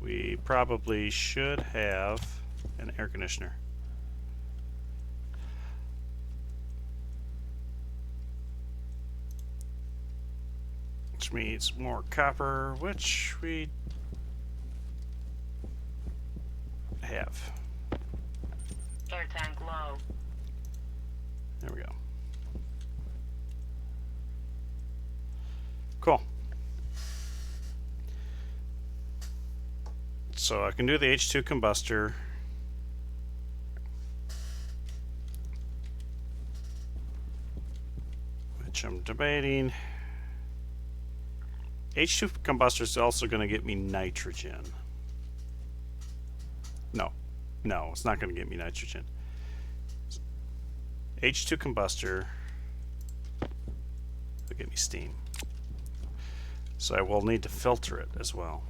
we probably should have an air conditioner. Which means more copper, which we have. Air tank low. There we go. Cool. So I can do the H2 combustor. Which I'm debating. H2 combustor is also going to get me nitrogen. No, it's not going to get me nitrogen. H2 combustor will get me steam. So I will need to filter it as well.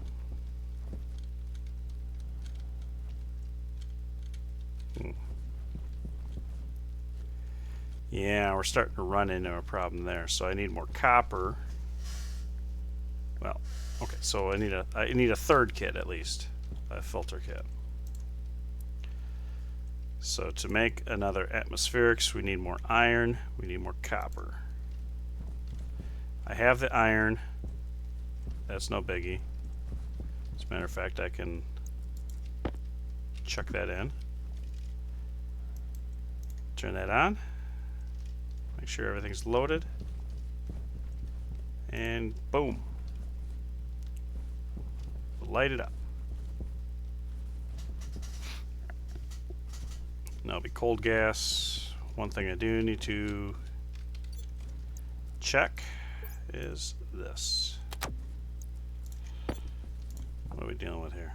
Yeah, we're starting to run into a problem there. So I need more copper. Well, okay, so I need a third kit at least, a filter kit. So to make another atmospherics, we need more iron, we need more copper. I have the iron, that's no biggie. As a matter of fact, I can chuck that in. Turn that on. Make sure everything's loaded. And boom. Light it up. Now it'll be cold gas. One thing I do need to check. is this. What are we dealing with here?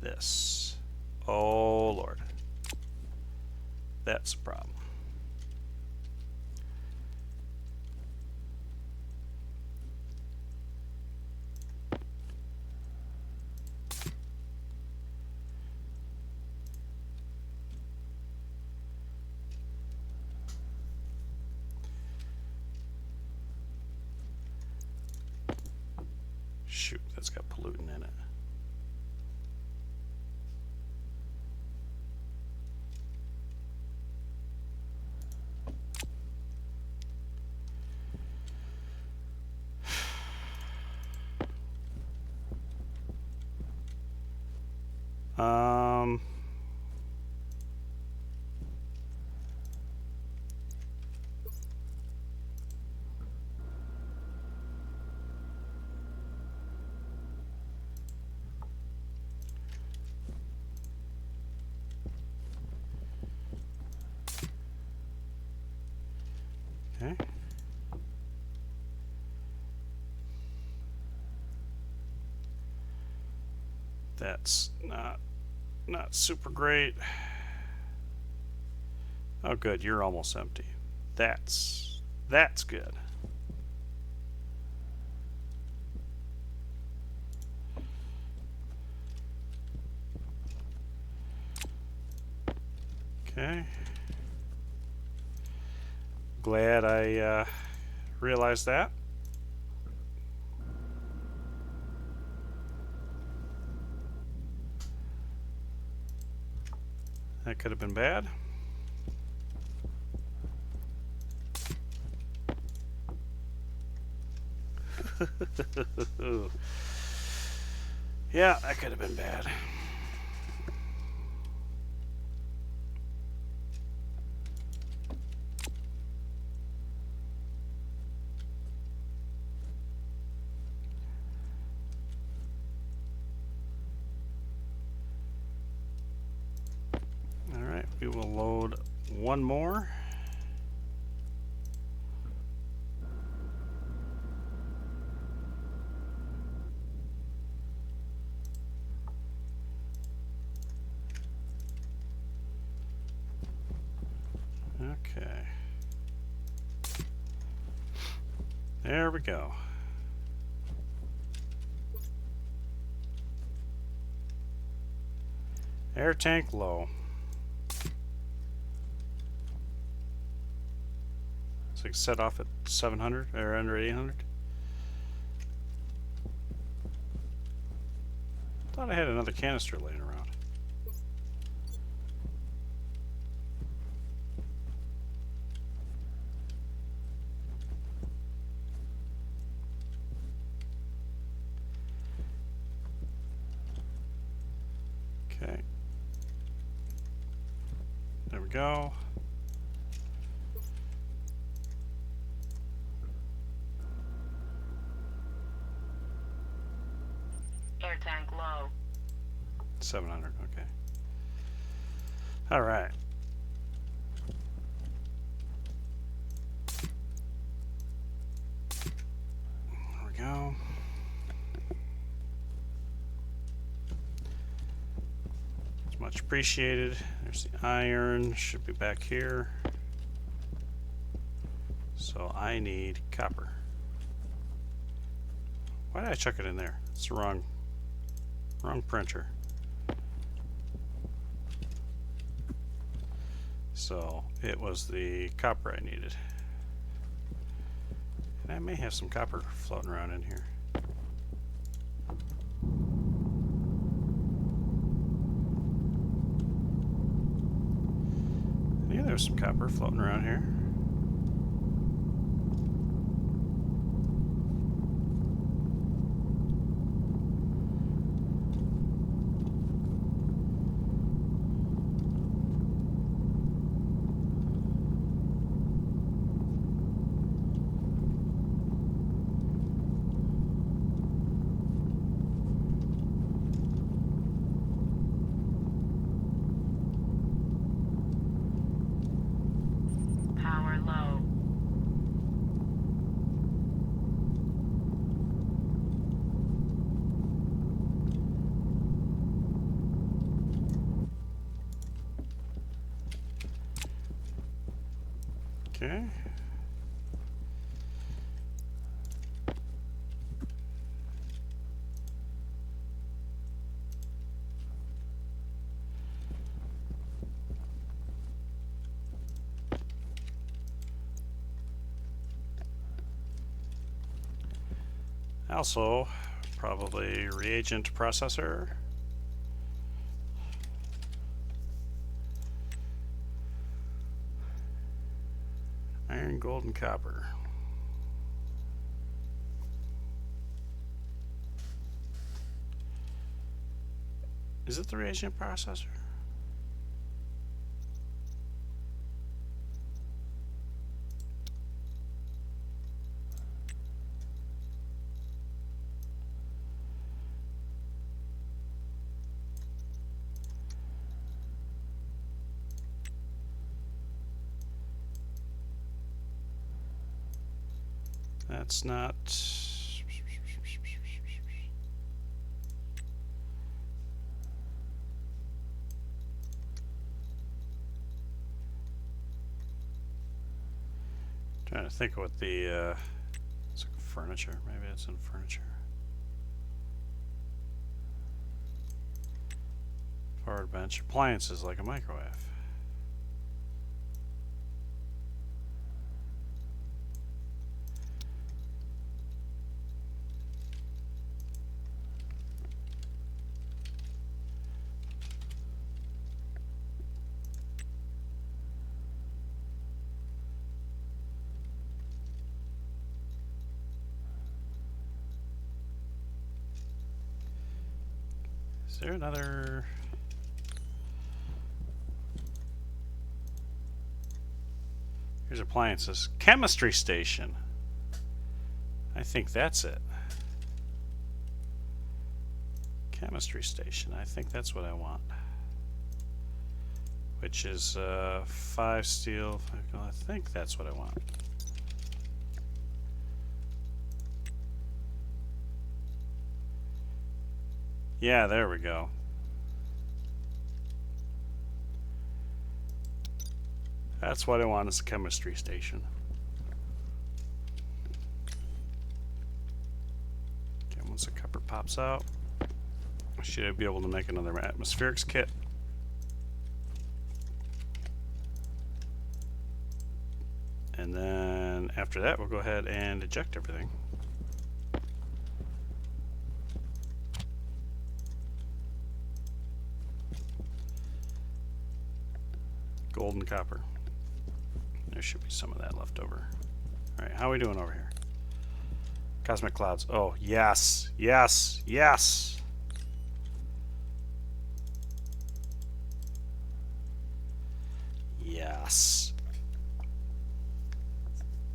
This. Oh, Lord. That's a problem. Shoot, that's got pollutant in it. Um, okay. That's not super great. Oh, good. You're almost empty. That's good. Okay. Glad I realized that. That could have been bad. Yeah, that could have been bad. All right, we will load one more. Okay. There we go. Air tank low. So you set off at 700 or under 800. Thought I had another canister laying around. Okay. There we go. Air tank low. 700, okay. All right. There we go. It's much appreciated. There's the iron, should be back here. So I need copper. Why did I chuck it in there? It's the wrong printer. So it was the copper I needed. And I may have some copper floating around in here. Yeah, there's some copper floating around here. Power Okay. Also, probably reagent processor. Iron, gold, and copper. Is it the reagent processor? That's not. Trying to think of what the. It's like furniture. Maybe it's in furniture. Forward bench. Appliances like a microwave. Is there another? Here's appliances. Chemistry station. I think that's it. Chemistry station. I think that's what I want. Which is 5 steel. I think that's what I want. Yeah, there we go. That's what I want, is a chemistry station. Okay, once the copper pops out, I should be able to make another atmospherics kit. And then after that, we'll go ahead and eject everything. Gold and copper. There should be some of that left over. Alright, how are we doing over here? Cosmic clouds. Oh, yes, yes, yes! Yes.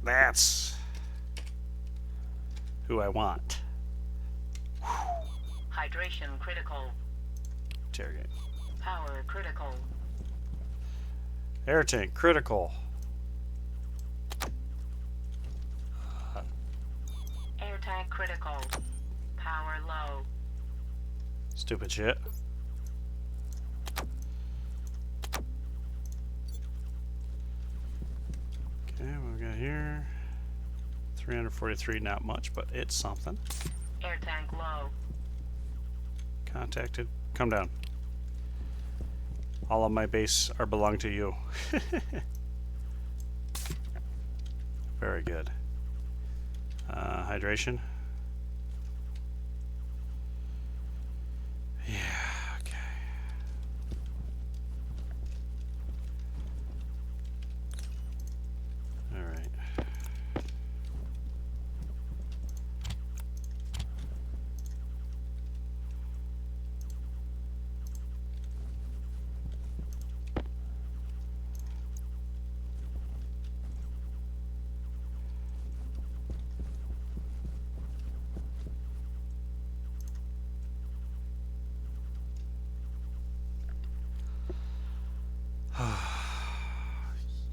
That's who I want. Hydration critical. Interrogate. Power critical. Air tank critical. Air tank critical. Power low. Stupid shit. Okay, what we got here? 343, not much, but it's something. Air tank low. Contacted. Come down. All of my base are belong to you. Very good. Hydration. Yeah, okay. All right.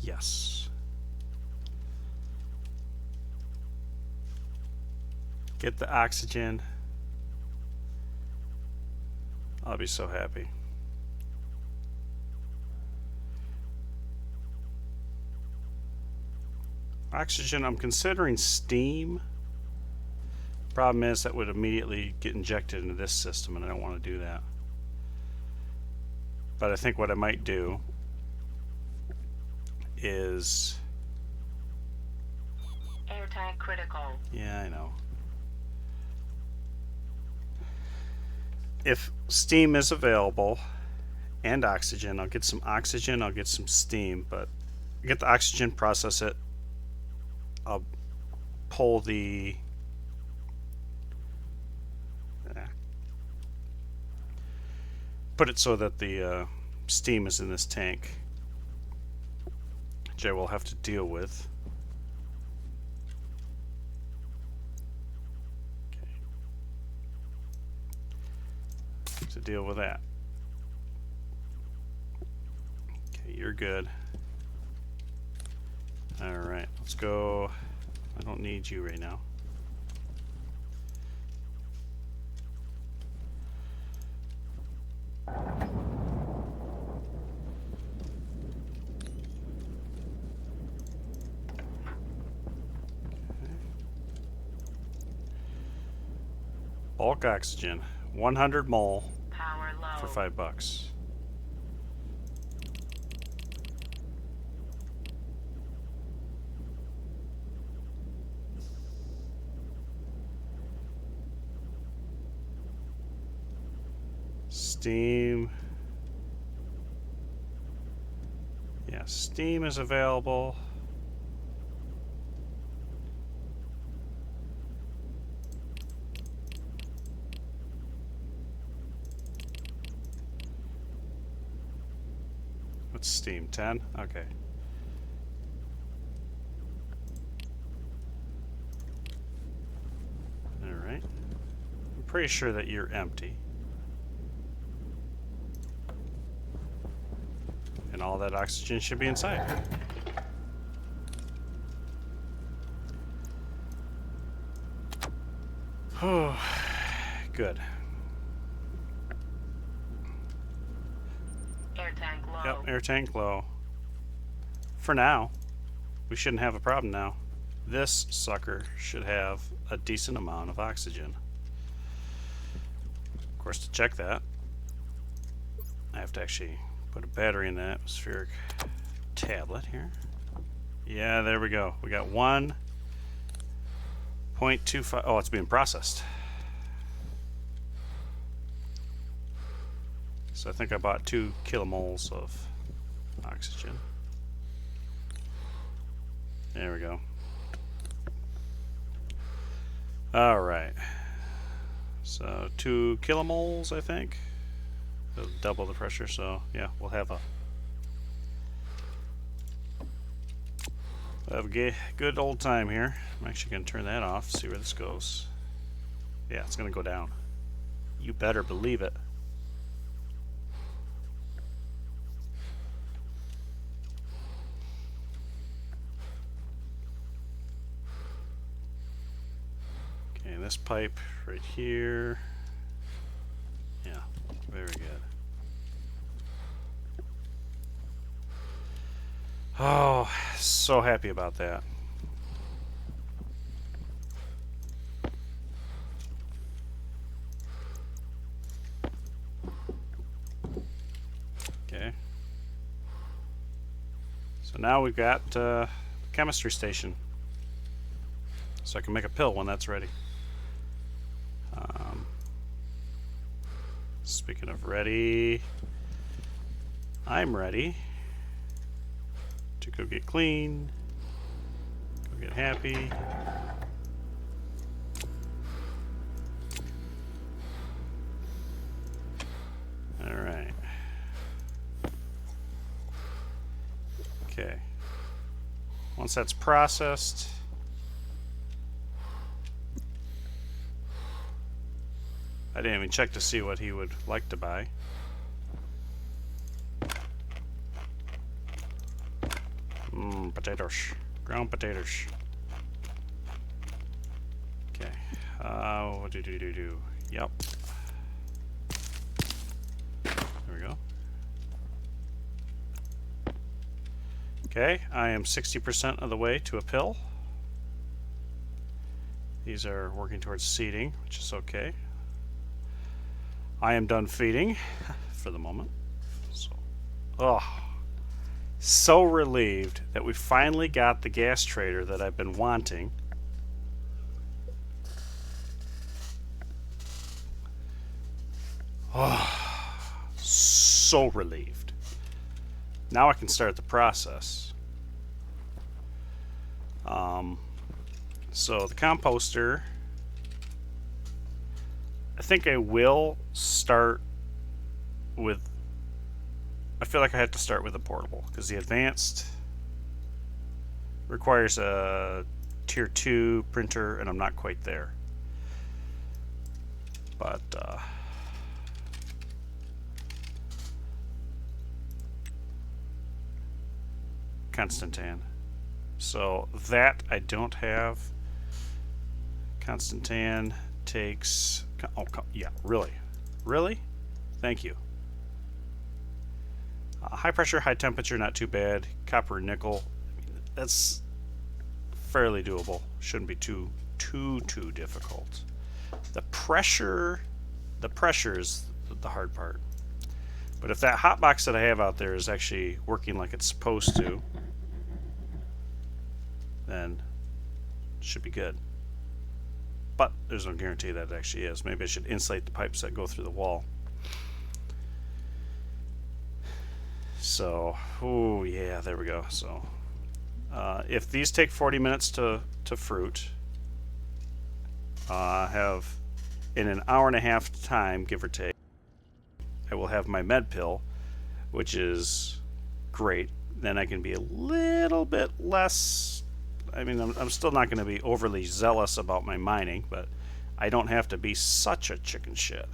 Yes. Get the oxygen. I'll be so happy. . Oxygen, I'm considering steam. Problem is that would immediately get injected into this system, and I don't want to do that. But I think what I might do is... Air tank critical. Yeah, I know. If steam is available and oxygen, I'll get some oxygen, I'll get some steam, but get the oxygen, process it. I'll pull the put it so that the steam is in this tank, which I will have to deal with. Okay. To deal with that. Okay, you're good. Alright, let's go. I don't need you right now. Bulk oxygen, 100 mole Power low. for $5. Steam. Yeah, steam is available. What's steam? 10? Okay. Alright. I'm pretty sure that you're empty. And all that oxygen should be inside. Oh, good. Air tank low. Yep, air tank low. For now. We shouldn't have a problem now. This sucker should have a decent amount of oxygen. Of course, to check that, I have to actually put a battery in the atmospheric tablet here. Yeah, there we go. We got 1.25. Oh, it's being processed. So I think I bought 2 kilomoles of oxygen. There we go. All right. So 2 kilomoles, I think. It'll double the pressure, so yeah, we'll have a good old time here. I'm actually going to turn that off, see where this goes. Yeah, it's going to go down. You better believe it. Okay, and this pipe right here. Yeah, very good. Oh, so happy about that. Okay. So now we've got the chemistry station. So I can make a pill when that's ready. Speaking of ready, I'm ready to go get clean, go get happy. All right. Okay. Once that's processed, I didn't even check to see what he would like to buy. Potatoes. Ground potatoes. Okay. What do? Yep. There we go. Okay, I am 60% of the way to a pill. These are working towards seeding, which is okay. I am done feeding for the moment. So, so relieved that we finally got the gas trader that I've been wanting. So relieved. Now I can start the process. So the composter, I think I will start with, I feel like I have to start with the portable because the advanced requires a tier 2 printer and I'm not quite there. But Constantan. So that I don't have. Constantan takes, oh yeah, really? Really? Thank you. High pressure, high temperature, not too bad. Copper and nickel, that's fairly doable. Shouldn't be too difficult. The pressure is the hard part. But if that hot box that I have out there is actually working like it's supposed to, then it should be good. But there's no guarantee that it actually is. Maybe I should insulate the pipes that go through the wall. So, oh yeah, there we go. So, if these take 40 minutes to fruit, have in an hour and a half time, give or take, I will have my med pill, which is great. Then I can be a little bit less. I mean, I'm still not going to be overly zealous about my mining, but I don't have to be such a chicken shit.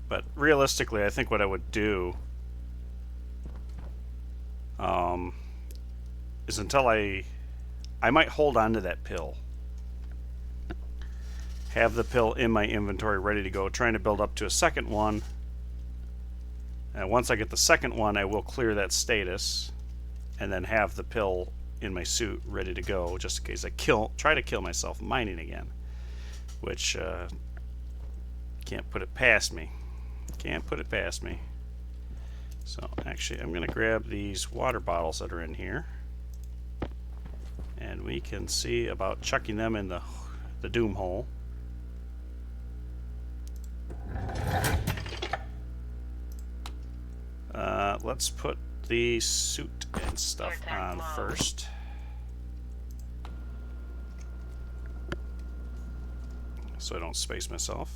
But realistically, I think what I would do is until I might hold on to that pill. Have the pill in my inventory ready to go, trying to build up to a second one. And once I get the second one, I will clear that status and then have the pill in my suit ready to go just in case I try to kill myself mining again. Which can't put it past me. Can't put it past me. So actually I'm going to grab these water bottles that are in here. And we can see about chucking them in the doom hole. Let's put the suit and stuff on first. So I don't space myself.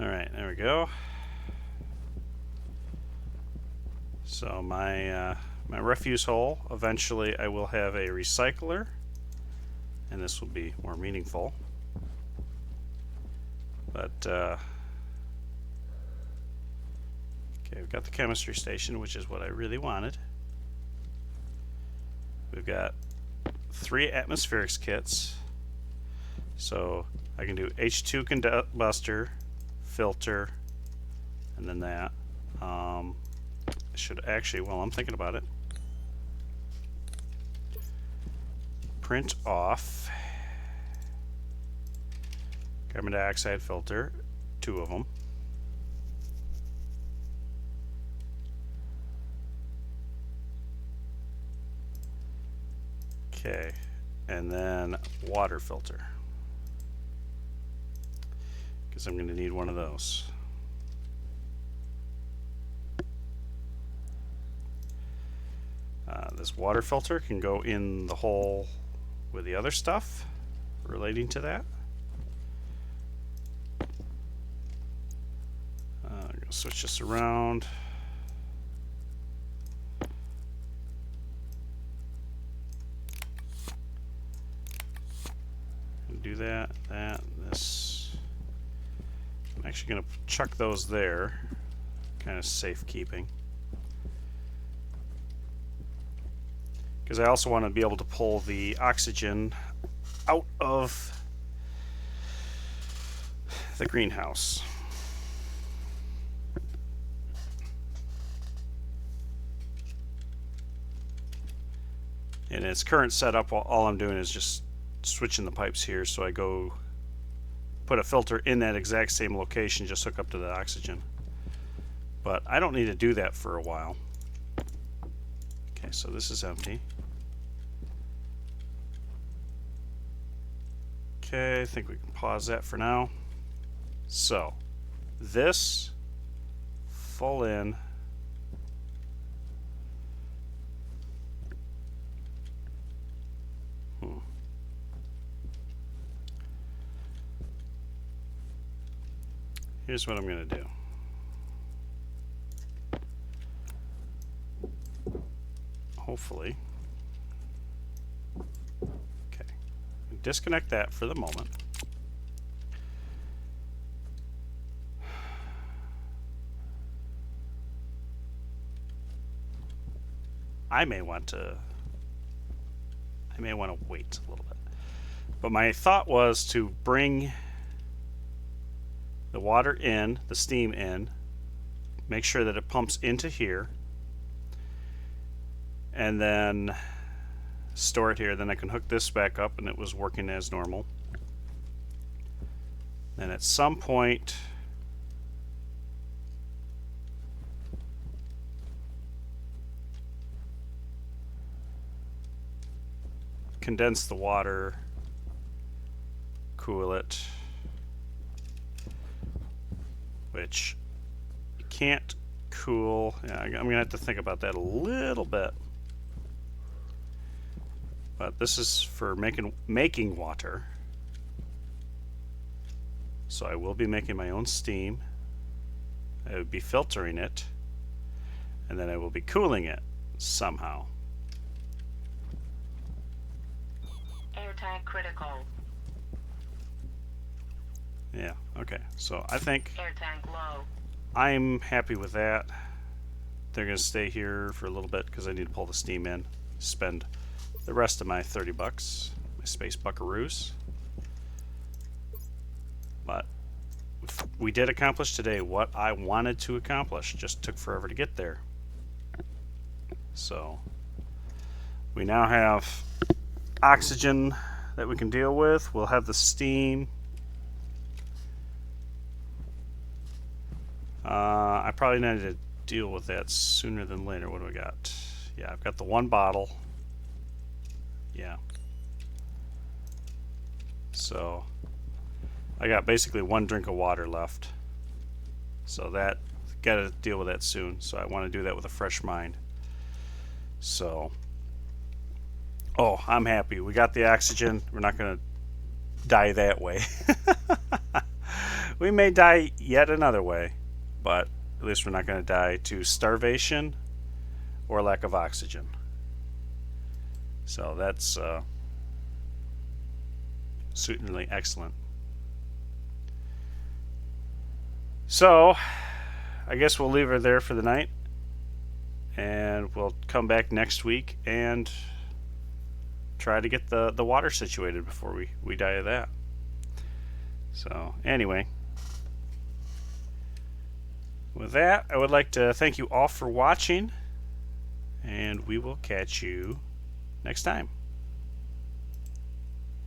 Alright, there we go. So my refuse hole, eventually I will have a recycler, and this will be more meaningful. But okay, we've got the chemistry station, which is what I really wanted. We've got 3 atmospherics kits, so I can do H2 combuster, filter, and then that. I should actually, while I'm thinking about it, print off carbon dioxide filter, 2 of them. Okay, and then water filter, because I'm going to need one of those. This water filter can go in the hole with the other stuff relating to that. I'm going to switch this around. Do that, this. I'm actually going to chuck those there, kind of safekeeping. Because I also want to be able to pull the oxygen out of the greenhouse. In its current setup, all I'm doing is just switching the pipes here, so I go put a filter in that exact same location, just hook up to the oxygen. But I don't need to do that for a while. Okay, so this is empty. Okay, I think we can pause that for now. So, this full in. Here's what I'm going to do. Hopefully. Okay. Disconnect that for the moment. I may want to wait a little bit. But my thought was to bring the water in, the steam in, make sure that it pumps into here, and then store it here. Then I can hook this back up, and it was working as normal. Then at some point, condense the water, cool it, which you can't cool. Yeah, I'm gonna have to think about that a little bit. But this is for making water. So I will be making my own steam. I would be filtering it, and then I will be cooling it somehow. Air tank critical. Yeah, okay. So I think Air tank low. I'm happy with that. They're going to stay here for a little bit because I need to pull the steam in. Spend the rest of my 30 bucks, my space buckaroos. But we did accomplish today what I wanted to accomplish. Just took forever to get there. So we now have oxygen that we can deal with. We'll have the steam. I probably need to deal with that sooner than later. What do we got? Yeah, I've got the one bottle. Yeah. So I got basically one drink of water left. So that, got to deal with that soon. So I want to do that with a fresh mind. So, oh, I'm happy. We got the oxygen. We're not going to die that way. We may die yet another way, but at least we're not going to die to starvation or lack of oxygen. So that's certainly excellent. So I guess we'll leave her there for the night, and we'll come back next week and try to get the water situated before we die of that. So anyway, with that, I would like to thank you all for watching, and we will catch you next time.